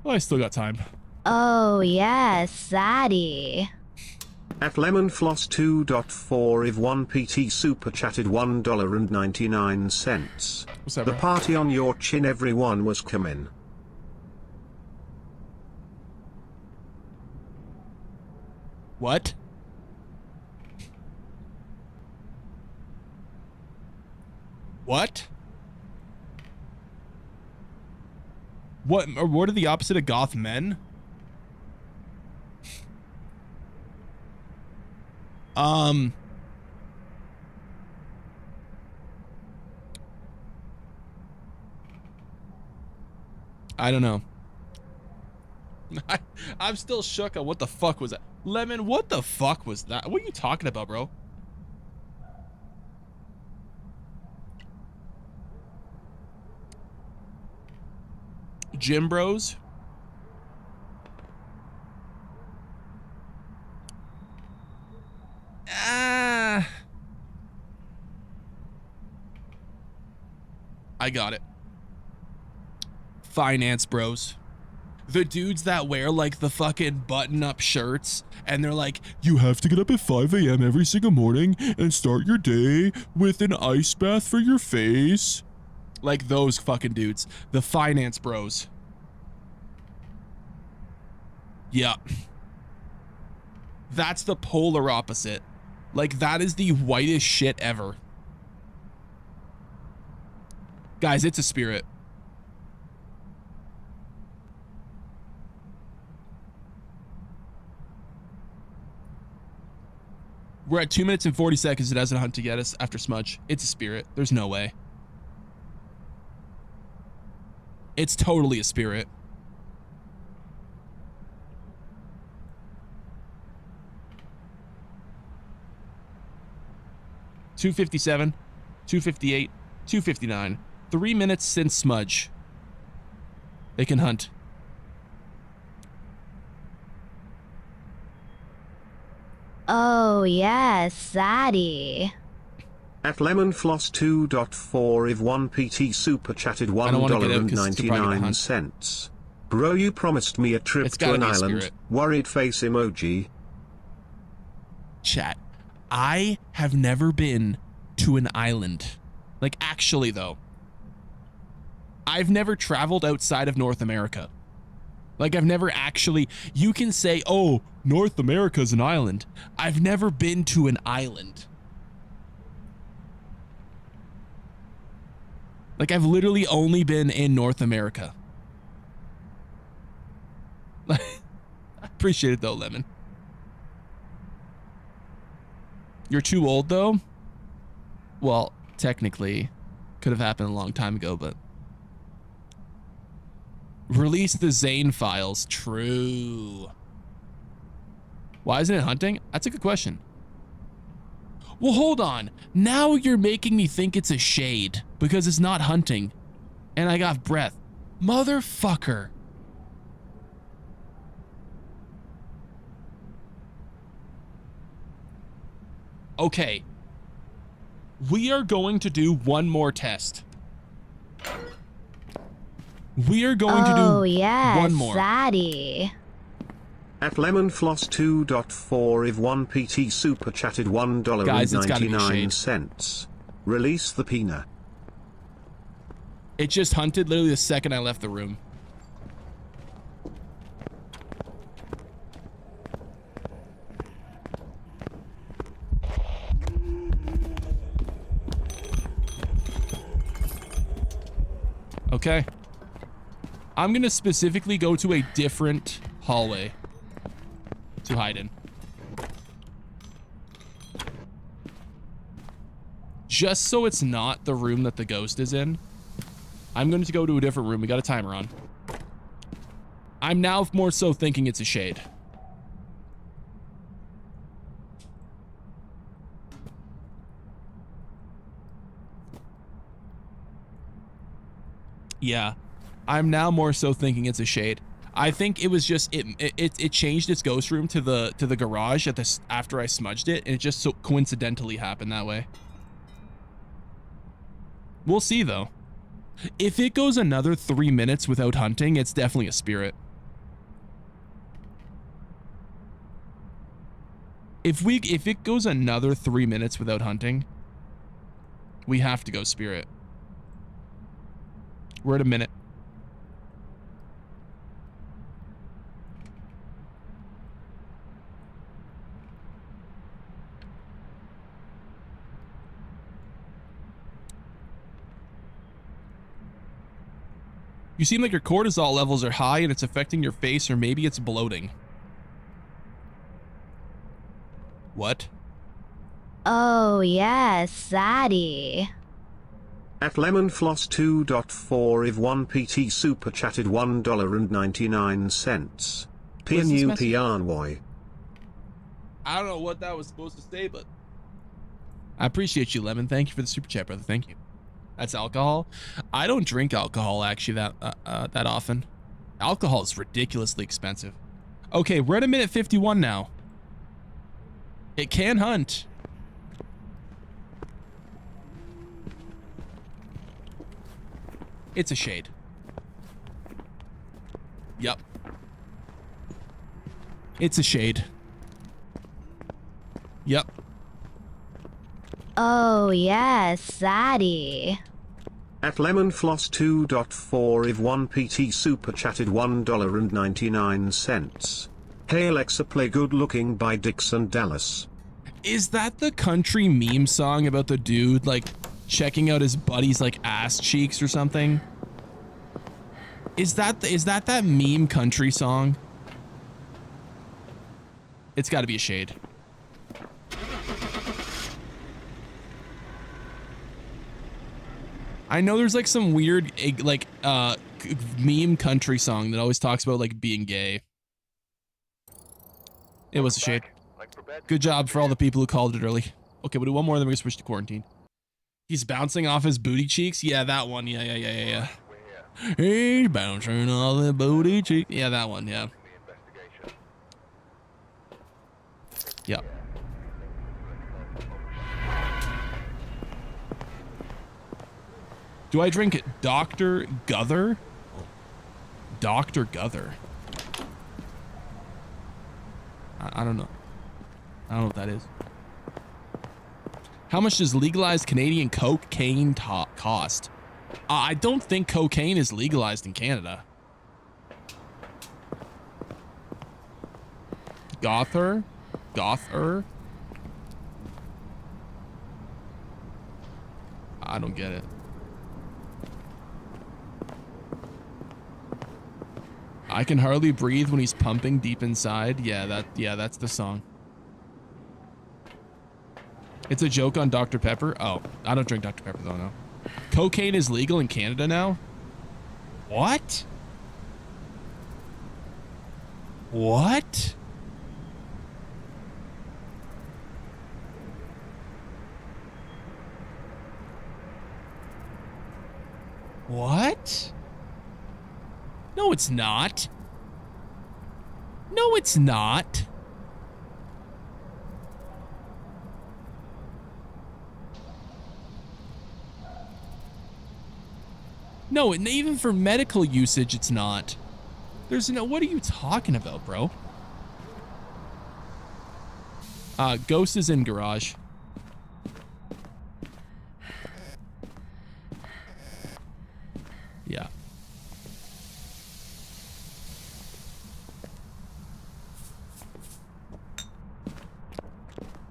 Well, I still got time. Oh, yes, Zaddy. At lemonfloss2.4 if 1PT super chatted $1.99. What's that, The bro? party on your chin, everyone was coming. What? What? What are the opposite of goth men? I don't know. I'm still shook on what the fuck was that. Lemon, what the fuck was that? What are you talking about, bro? Gym bros? I got it. Finance bros. The dudes that wear like the fucking button-up shirts and they're like, you have to get up at 5 a.m. every single morning and start your day with an ice bath for your face. Like those fucking dudes. The finance bros. Yeah. That's the polar opposite. Like that is the whitest shit ever. Guys, it's a spirit. We're at 2 minutes and 40 seconds. It hasn't hunted yet us after smudge. It's a spirit. There's no way. It's totally a spirit. $257, $258, $259. 3 minutes since smudge. They can hunt. Oh, yes, Zaddy. At lemonfloss2.4 if 1PT super chatted $1.99. Bro, you promised me a trip It's to gotta an be a island. spirit. Worried face emoji. Chat. I have never been to an island. Like, actually, though. I've never traveled outside of North America. Like, I've never actually... You can say, oh, North America's an island. I've never been to an island. Like, I've literally only been in North America. I appreciate it, though, Lemon. You're too old, though? Well, technically, could have happened a long time ago, but... Release the Zane files. True. Why isn't it hunting? That's a good question. Well, hold on. Now you're making me think it's a shade because it's not hunting. And I got breath. Motherfucker. Okay. We are going to do one more test. We are going to do yes, one more. Zaddy. At lemonfloss2.4 if 1PT super chatted Guys, it's gotta be $1.99. Release the Pina. It just hunted literally the second I left the room. Okay. I'm gonna specifically go to a different hallway to hide in. Just so it's not the room that the ghost is in, I'm going to go to a different room. We got a timer on. I'm now more so thinking it's a shade. Yeah, I'm now more so thinking it's a shade. I think it was just it changed its ghost room to the garage at this after I smudged it, and it just so coincidentally happened that way. We'll see though. If it goes another 3 minutes without hunting, it's definitely a spirit. If it goes another 3 minutes without hunting, we have to go spirit. We're at a minute. You seem like your cortisol levels are high and it's affecting your face, or maybe it's bloating. What? Oh, yes, Zaddy. At lemonfloss2.4 if 1PT super chatted $1.99. PNUPRY. I don't know what that was supposed to say, but I appreciate you, Lemon. Thank you for the super chat, brother. Thank you. That's alcohol. I don't drink alcohol actually that often. Alcohol is ridiculously expensive. Okay, we're at a minute 51 now. It can hunt. It's a shade. Yep. It's a shade. Yep. Oh, yes, Zaddy. At lemonfloss2.4 if 1PT super chatted $1.99. Hey Alexa, play Good Looking by Dixon Dallas. Is that the country meme song about the dude like checking out his buddy's like ass cheeks or something? Is that meme country song? It's got to be a shade. I know there's like some weird like meme country song that always talks about like being gay. It was a shade. Good job for all the people who called it early. Okay, we'll do one more, then we're gonna switch to quarantine. He's bouncing off his booty cheeks. Yeah, that one. Yeah. He's bouncing off the booty cheeks. Yeah, that one. Yeah. Yeah. Do I drink Dr. Guther? Dr. Guther. I don't know. I don't know what that is. How much does legalized Canadian cocaine cost? I don't think cocaine is legalized in Canada. Gother? I don't get it. I can hardly breathe when he's pumping deep inside. Yeah, that's the song. It's a joke on Dr. Pepper. Oh, I don't drink Dr. Pepper though, no. Cocaine is legal in Canada now? What? What? What? No, it's not. No, it's not. No, and even for medical usage, it's not. There's no, what are you talking about, bro? Ghost is in garage. Yeah.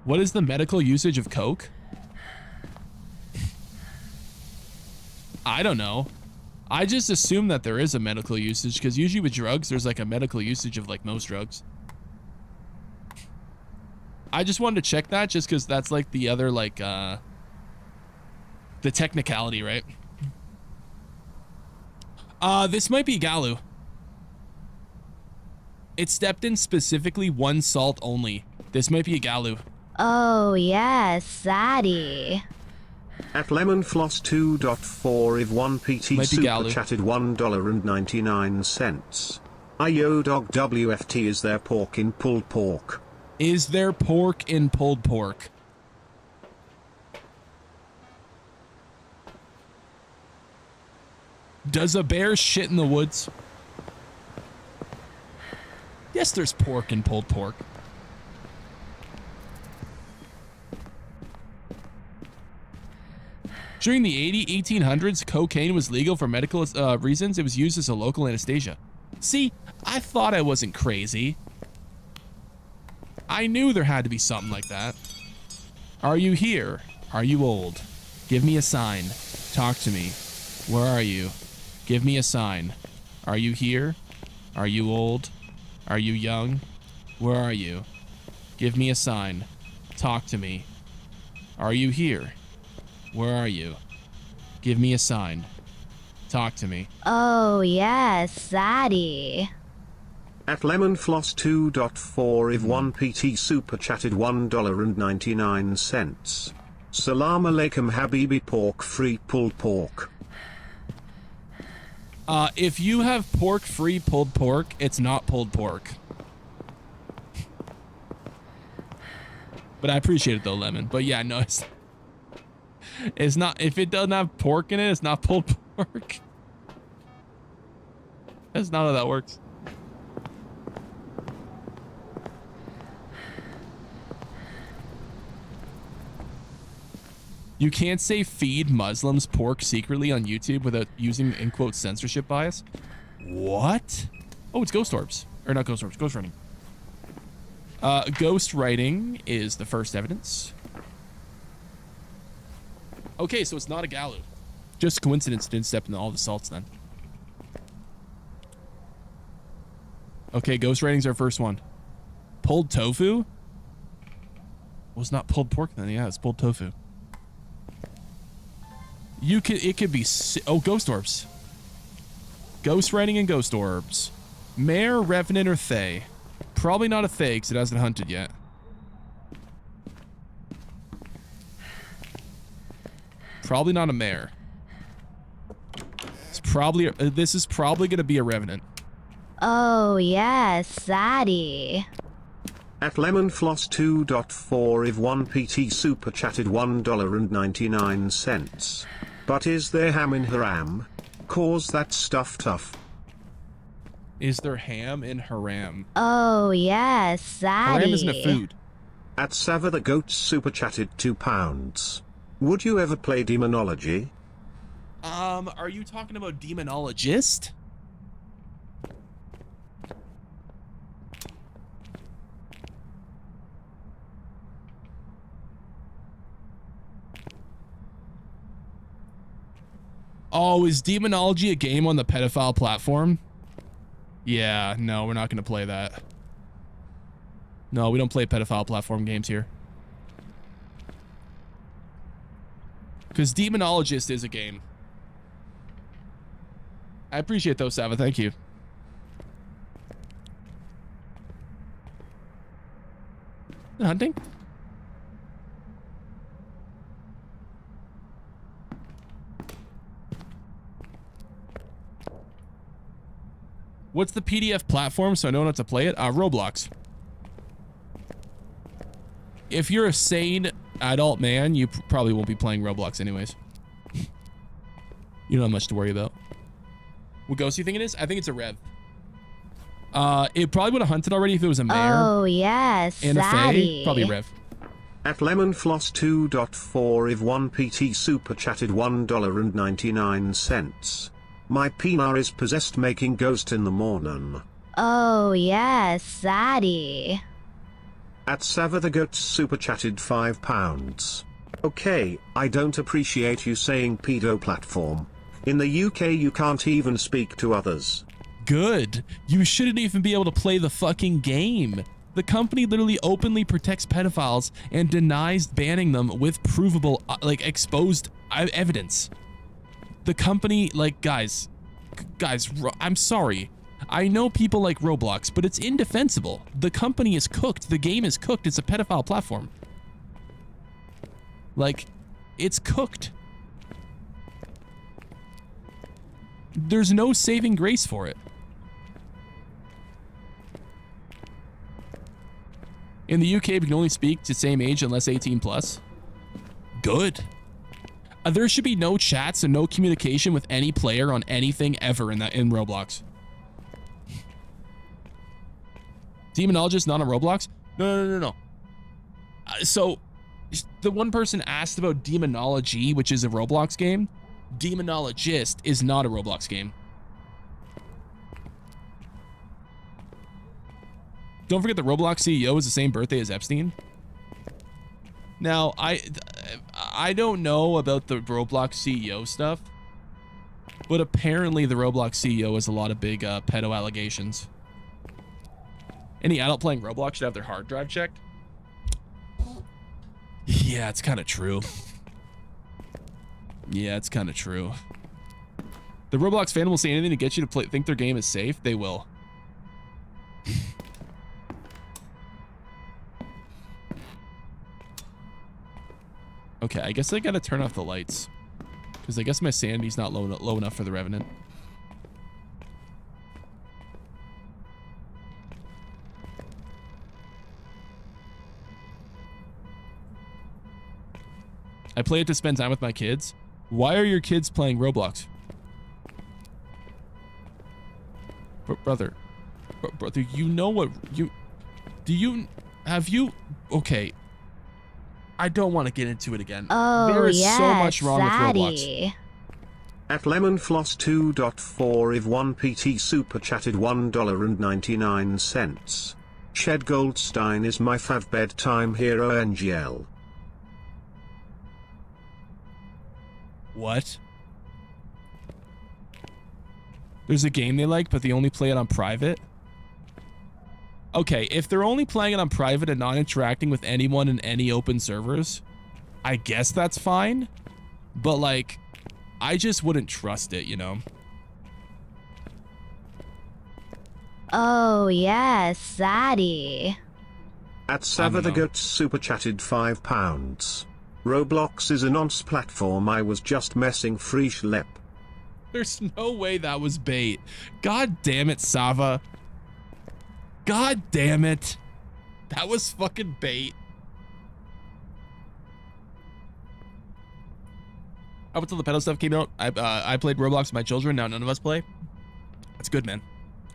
What is the medical usage of coke? I don't know. I just assume that there is a medical usage because usually with drugs, there's like a medical usage of like most drugs. I just wanted to check that just because that's like the other like the technicality, right? This might be Galu. It stepped in specifically one salt only. This might be a Galu. Oh yes, Zaddy. At Lemonfloss 2.4 if 1 PT Might be super Galu. chatted $1.99. IO dog WFT is there pork in pulled pork? Is there pork in pulled pork? Does a bear shit in the woods? Yes, there's pork in pulled pork. During the 1800s, cocaine was legal for medical reasons. It was used as a local anesthesia. See, I thought I wasn't crazy. I knew there had to be something like that. Are you here? Are you old? Give me a sign. Talk to me. Where are you? Give me a sign. Are you here? Are you old? Are you young? Where are you? Give me a sign. Talk to me. Are you here? Where are you? Give me a sign. Talk to me. Oh yes, Zaddy. At Lemonfloss 2.4 if 1 PT super chatted $1.99. Salam alaikum habibi pork free pulled pork. If you have pork-free pulled pork, it's not pulled pork. But I appreciate it though, Lemon. But yeah, no, it's not. If it doesn't have pork in it, it's not pulled pork. That's not how that works. You can't say feed Muslims pork secretly on YouTube without using, in quotes, censorship bias. What? Oh, it's ghost orbs. Or not ghost orbs, ghost writing. Ghost writing is the first evidence. Okay, so it's not a Galu. Just coincidence didn't step into all the salts then. Okay, ghost writing's our first one. Pulled tofu? Well, it's not pulled pork then. Yeah, it's pulled tofu. It could be, oh, ghost orbs. Ghost writing and ghost orbs. Mare, Revenant, or Thay? Probably not a Thay because it hasn't hunted yet. Probably not a mare. It's probably, this is probably going to be a Revenant. Oh yes, Zaddy. At Lemonfloss 2.4 if 1 PT super chatted $1.99. But is there ham in haram? Cause that stuff tough. Is there ham in haram? Oh yes, Zaddy. Haram isn't a food. At Sava the Goat super chatted £2. Would you ever play Demonology? Are you talking about Demonologist? Oh, is Demonology a game on the pedophile platform? Yeah, no, we're not going to play that. No, we don't play pedophile platform games here. Because Demonologist is a game. I appreciate those, Sava. Thank you. Hunting? What's the PDF platform so I know not to play it? Roblox. If you're a sane adult man, you probably won't be playing Roblox anyways. You don't have much to worry about. What ghost do you think it is? I think it's a Rev. It probably would have hunted already if it was a mare. Oh, yes, And a Fae. Zaddy. Probably a Rev. At Lemonfloss 2.4 if 1PT super chatted $1.99. My Pina is possessed making ghost in the morning. Oh, yes, Zaddy. At Sava the Goat super chatted £5. Okay, I don't appreciate you saying pedo platform. In the UK you can't even speak to others. Good. You shouldn't even be able to play the fucking game. The company literally openly protects pedophiles and denies banning them with provable, exposed evidence. The company, guys, I'm sorry. I know people like Roblox, but it's indefensible. The company is cooked. The game is cooked. It's a pedophile platform. It's cooked. There's no saving grace for it. In the UK, we can only speak to same age unless 18 plus. Good. There should be no chats and no communication with any player on anything ever in Roblox. Demonologist not on Roblox? No. So, the one person asked about Demonology, which is a Roblox game. Demonologist is not a Roblox game. Don't forget the Roblox CEO is the same birthday as Epstein. Now, I don't know about the Roblox CEO stuff, but apparently the Roblox CEO has a lot of big pedo allegations. Any adult playing Roblox should have their hard drive checked. Yeah, it's kind of true. Yeah, it's kind of true. The Roblox fan will say anything to get you to think their game is safe. They will. Okay, I guess I gotta turn off the lights. Because I guess my sanity's not low enough for the Revenant. I play it to spend time with my kids. Why are your kids playing Roblox? Brother, you know what okay. I don't want to get into it again. Oh, there is yes, so much wrong Zaddy. with Roblox. At Lemonfloss 2.4 if 1PT super chatted $1.99. Shed Goldstein is my fav bedtime hero NGL. What? There's a game they like, but they only play it on private? Okay, if they're only playing it on private and not interacting with anyone in any open servers, I guess that's fine. But I just wouldn't trust it, you know? Oh, yes, Zaddy. At Sava the Goat super chatted £5. Roblox is a nonce platform. I was just messing free schlep. There's no way that was bait. God damn it, Sava. God damn it. That was fucking bait. Up until the pedo stuff came out, I played Roblox with my children. Now none of us play. That's good, man.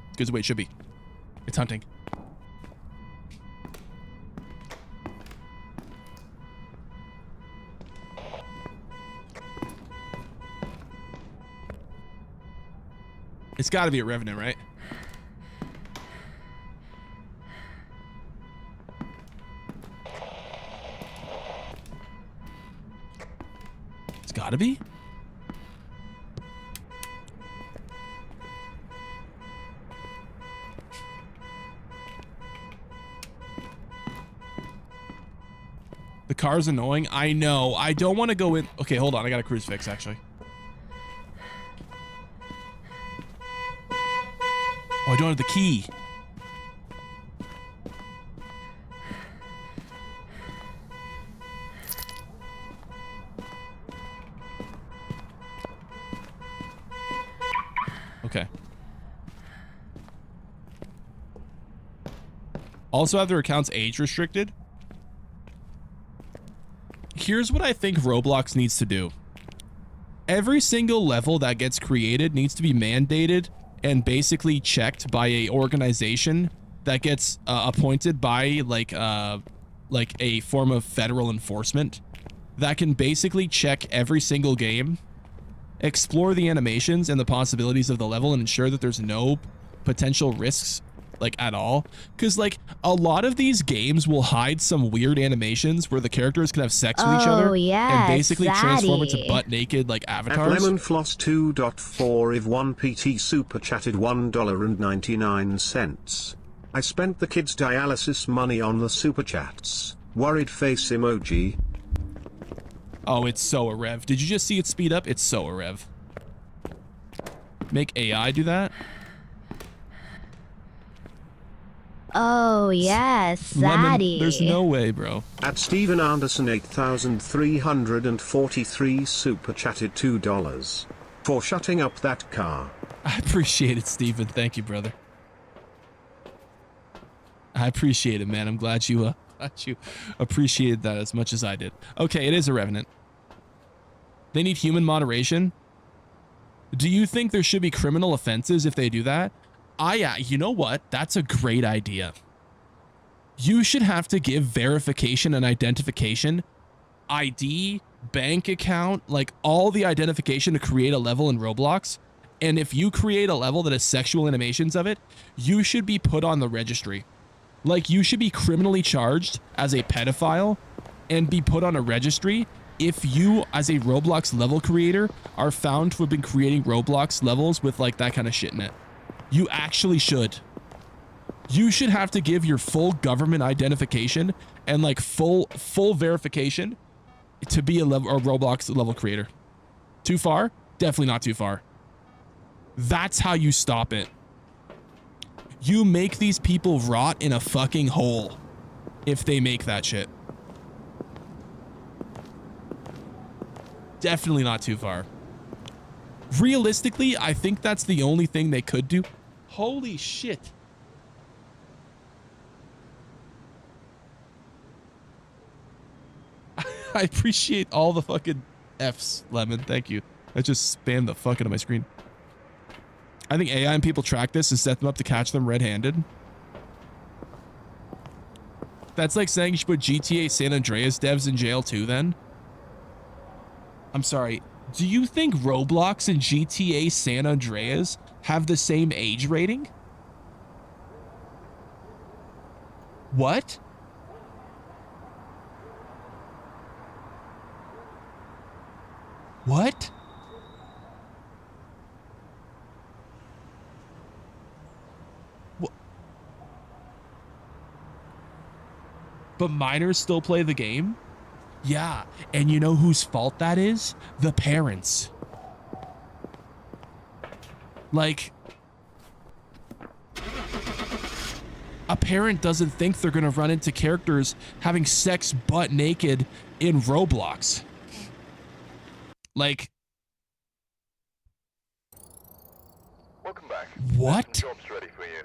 It's good the way it should be. It's hunting. It's got to be a Revenant, right? It's got to be. The car's annoying. I know. I don't want to go in. Okay, hold on. I got a cruise fix, actually. Oh, I don't have the key. Okay. Also have their accounts age restricted. Here's what I think Roblox needs to do. Every single level that gets created needs to be mandated and basically checked by a organization that gets appointed by like a form of federal enforcement that can basically check every single game, explore the animations and the possibilities of the level, and ensure that there's no potential risks like at all. Because like a lot of these games will hide some weird animations where the characters can have sex with each other and basically transform into butt naked like avatars. At Lemonfloss 2.4 if 1PT super chatted $1.99. I spent the kids' dialysis money on the super chats. Worried face emoji. Oh, it's so a rev. Did you just see it speed up? It's so a rev. Make AI do that? Oh, yes, Lemon, Zaddy. there's no way, bro. At Steven Anderson 8343 super chatted $2 for shutting up that car. I appreciate it, Steven. Thank you, brother. I appreciate it, man. I'm glad you appreciated that as much as I did. Okay, it is a Revenant. They need human moderation. Do you think there should be criminal offenses if they do that? You know what? That's a great idea. You should have to give verification and identification, ID, bank account, like all the identification to create a level in Roblox. And if you create a level that has sexual animations of it, you should be put on the registry. Like you should be criminally charged as a pedophile and be put on a registry if you, as a Roblox level creator, are found to have been creating Roblox levels with like that kind of shit in it. You actually should. You should have to give your full government identification and like full verification to be a Roblox level creator. Too far? Definitely not too far. That's how you stop it. You make these people rot in a fucking hole if they make that shit. Definitely not too far. Realistically, I think that's the only thing they could do. Holy shit. I appreciate all the fucking Fs, Lemon. Thank you. I just spammed the fuck out of my screen. I think AI and people track this and set them up to catch them red-handed. That's like saying you should put GTA San Andreas devs in jail too then. I'm sorry. Do you think Roblox and GTA San Andreas have the same age rating? What? What? But minors still play the game? Yeah, and you know whose fault that is? The parents. Like, a parent doesn't think they're gonna run into characters having sex butt naked in Roblox. Like, Welcome back. what? Job's ready for you.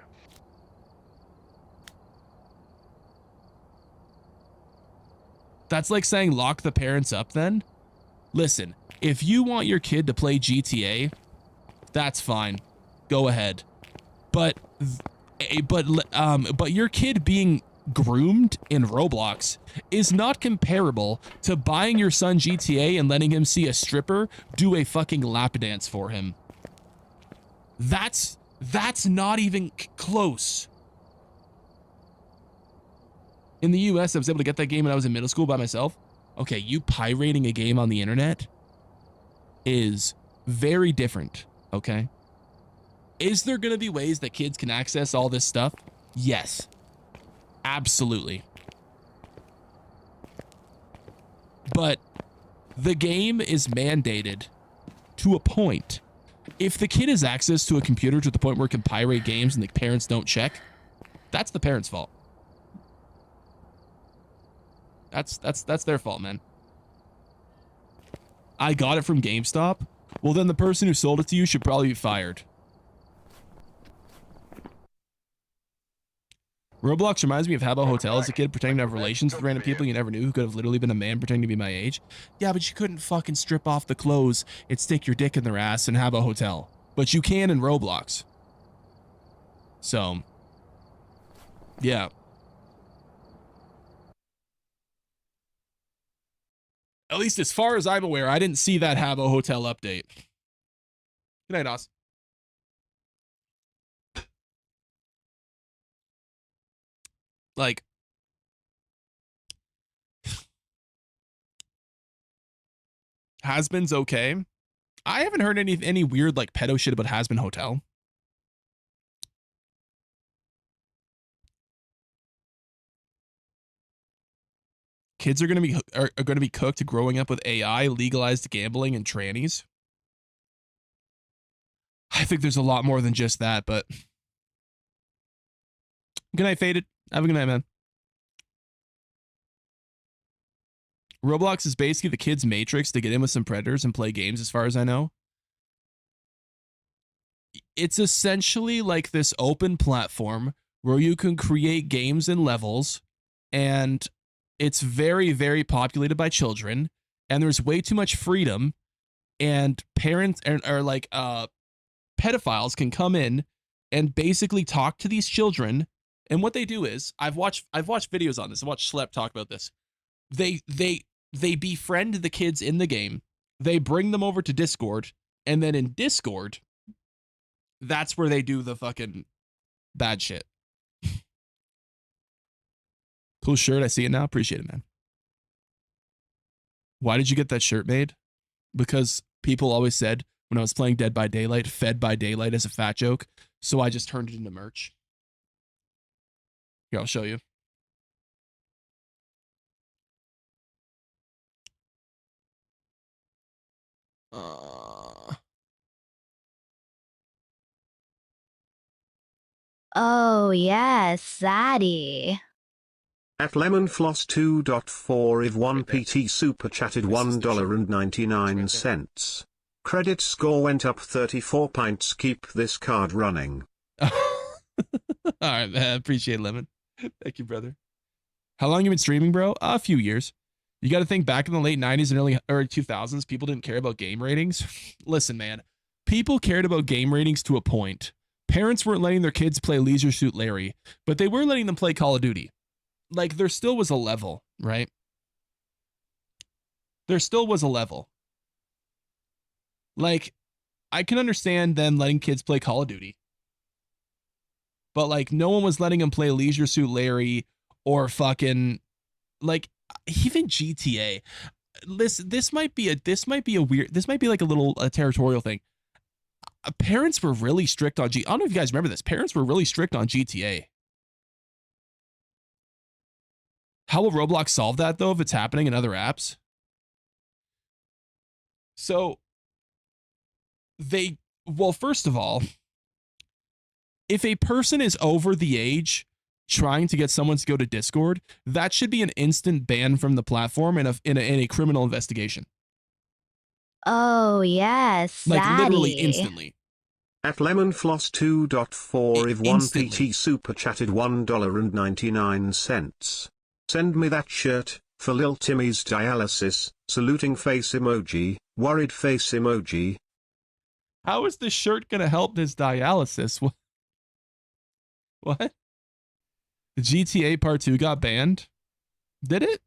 That's like saying lock the parents up then? Listen, if you want your kid to play GTA, that's fine. Go ahead. But your kid being groomed in Roblox is not comparable to buying your son GTA and letting him see a stripper do a fucking lap dance for him. That's not even close. In the US, I was able to get that game when I was in middle school by myself. Okay, you pirating a game on the internet is very different, okay? Is there going to be ways that kids can access all this stuff? Yes. Absolutely. But the game is mandated to a point. If the kid has access to a computer to the point where it can pirate games and the parents don't check, that's the parents' fault. That's their fault, man. I got it from GameStop. Well, then the person who sold it to you should probably be fired. Roblox reminds me of Habbo Hotel as a kid, pretending to have relations with random people you never knew who could have literally been a man pretending to be my age. Yeah, but you couldn't fucking strip off the clothes and stick your dick in their ass in Habbo Hotel. But you can in Roblox. So, yeah. At least as far as I'm aware, I didn't see that Habbo Hotel update. Good night, Oz. Like, Has-Been's okay. I haven't heard any weird like pedo shit about Has-Been Hotel. Kids are gonna be cooked growing up with AI, legalized gambling, and trannies. I think there's a lot more than just that, but good night, Faded. Have a good night, man. Roblox is basically the kids' Matrix to get in with some predators and play games, as far as I know. It's essentially like this open platform where you can create games and levels, and it's very, very populated by children, and there's way too much freedom, and parents or like pedophiles can come in and basically talk to these children. And what they do is, I've watched videos on this. I watched Schlep talk about this. They befriend the kids in the game. They bring them over to Discord, and then in Discord, that's where they do the fucking bad shit. Cool shirt. I see it now. Appreciate it, man. Why did you get that shirt made? Because people always said when I was playing Dead by Daylight, Fed by Daylight as a fat joke. So I just turned it into merch. Here, I'll show you. Oh, yes, Zaddy. At lemonfloss 2.4 if 1 PT super chatted $1.99. Credit score went up 34 pints. Keep this card running. All right, man. Appreciate it, Lemon. Thank you, brother. How long you been streaming, bro? A few years. You got to think back in the late 90s and early 2000s, people didn't care about game ratings. Listen, man. People cared about game ratings to a point. Parents weren't letting their kids play Leisure Suit Larry, but they were letting them play Call of Duty. Like, there still was a level, right? There still was a level. Like, I can understand them letting kids play Call of Duty. But, like, no one was letting them play Leisure Suit Larry or fucking, like, even GTA. This might be like a little territorial thing. Parents were really strict on I don't know if you guys remember this. Parents were really strict on GTA. How will Roblox solve that, though, if it's happening in other apps? So, first of all, if a person is over the age trying to get someone to go to Discord, that should be an instant ban from the platform in a criminal investigation. Oh, yes, Like, Zaddy. literally instantly. At lemonfloss 2.4 if 1 Instantly. PT super chatted $1.99. Send me that shirt, for Lil Timmy's dialysis, saluting face emoji, worried face emoji. How is this shirt going to help his dialysis? What? The GTA Part 2 got banned? Did it?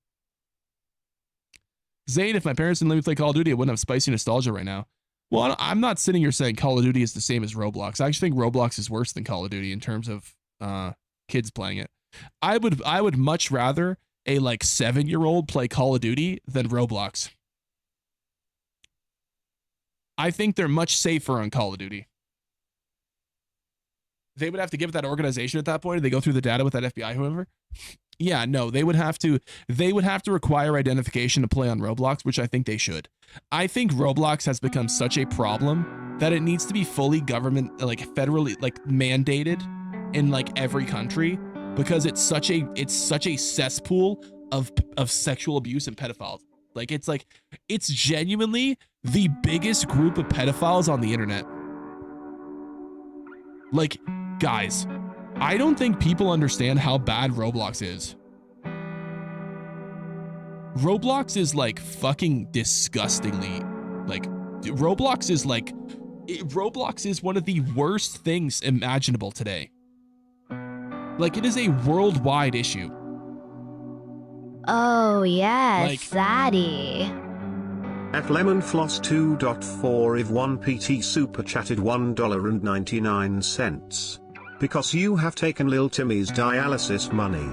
Zane, if my parents didn't let me play Call of Duty, I wouldn't have spicy nostalgia right now. Well, I'm not sitting here saying Call of Duty is the same as Roblox. I actually think Roblox is worse than Call of Duty in terms of kids playing it. I would much rather a like 7-year-old play Call of Duty than Roblox. I think they're much safer on Call of Duty. They would have to give it that organization at that point. They go through the data with that FBI, whoever. Yeah, no, they would have to require identification to play on Roblox, which I think they should. I think Roblox has become such a problem that it needs to be fully government, like federally, like mandated in like every country, because it's such a cesspool of sexual abuse and pedophiles. Like it's genuinely the biggest group of pedophiles on the internet. Like, guys, I don't think people understand how bad Roblox is. Roblox is like fucking disgustingly, like, Roblox is one of the worst things imaginable today. Like, it is a worldwide issue. Oh, yes, Like- Zaddy. At Lemonfloss 2.4 if 1 PT super chatted $1.99. Because you have taken Lil Timmy's dialysis money.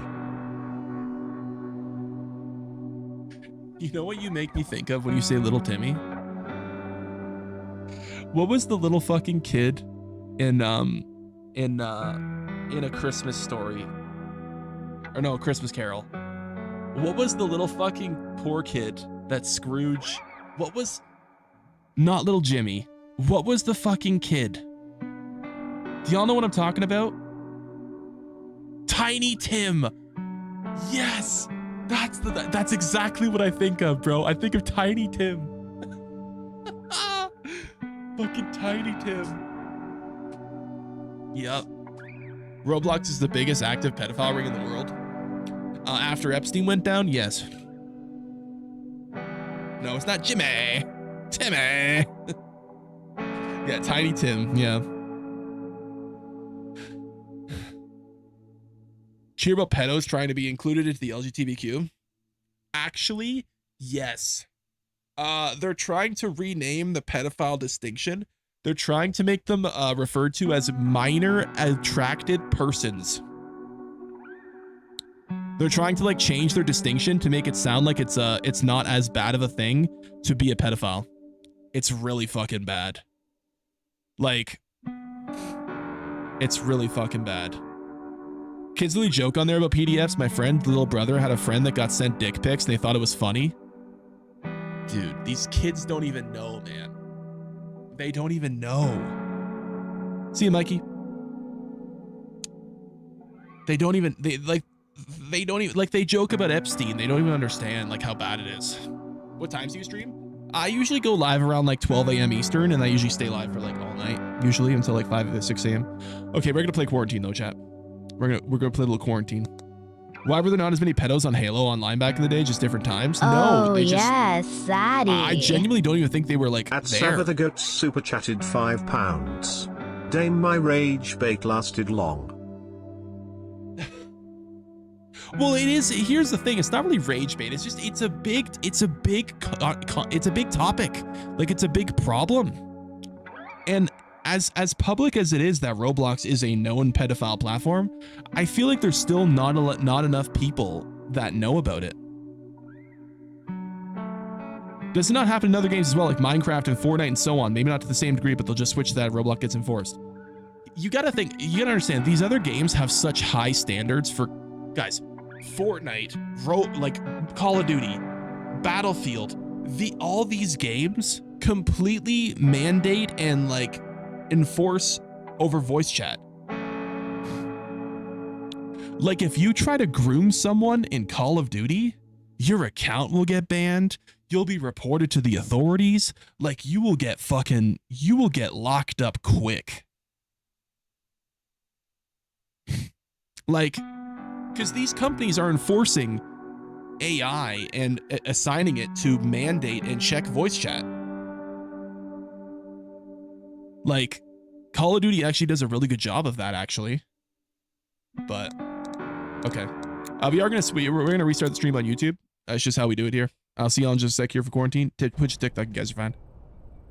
You know what you make me think of when you say Little Timmy? What was the little fucking kid in A Christmas Story? Or no, A Christmas Carol. What was the little fucking poor kid that Scrooge... What was... Not Little Jimmy. What was the fucking kid? Do y'all know what I'm talking about? Tiny Tim. Yes! That's exactly what I think of, bro. I think of Tiny Tim. Fucking Tiny Tim. Yep. Roblox is the biggest active pedophile ring in the world. After Epstein went down, yes. No, it's not Jimmy. Timmy. Yeah, Tiny Tim. Yeah. Cheer about pedos trying to be included into the LGBTQ. Actually, yes. They're trying to rename the pedophile distinction. They're trying to make them referred to as minor attracted persons. They're trying to like change their distinction to make it sound like it's not as bad of a thing to be a pedophile. It's really fucking bad. Like, it's really fucking bad. Kids really joke on there about PDFs. My friend's little brother had a friend that got sent dick pics and they thought it was funny. Dude, these kids don't even know, man. They don't even know. See you, Mikey. They don't even they joke about Epstein. They don't even understand like how bad it is. What times do you stream? I usually go live around like 12 a.m. Eastern, and I usually stay live for like all night, usually until like 5 or 6 a.m. Okay, we're gonna play Quarantine though, chat. We're gonna play a little Quarantine. Why were there not as many pedos on Halo Online back in the day? Just different times? No, they just... yes, Zaddy. I genuinely don't even think they were like At there. Sever the Goats super chatted £5. Dame, my rage bait lasted long. Well, it is. Here's the thing. It's not really rage bait. It's just it's a big topic. Like, it's a big problem. And as public as it is that Roblox is a known pedophile platform, I feel like there's still not enough people that know about it. Does it not happen in other games as well, like Minecraft and Fortnite and so on? Maybe not to the same degree, but they'll just switch to that. Roblox gets enforced. You gotta understand, these other games have such high standards for, guys, Fortnite, like Call of Duty, Battlefield, all these games completely mandate and like enforce over voice chat. Like, if you try to groom someone in Call of Duty, your account will get banned. You'll be reported to the authorities. Like, you will get locked up quick. Like, because these companies are enforcing AI and assigning it to mandate and check voice chat. Like, Call of Duty actually does a really good job of that, actually. But okay, we're gonna restart the stream on YouTube. That's just how we do it here. I'll see y'all in just a sec here for Quarantine. Twitch, TikTok, you guys are fine.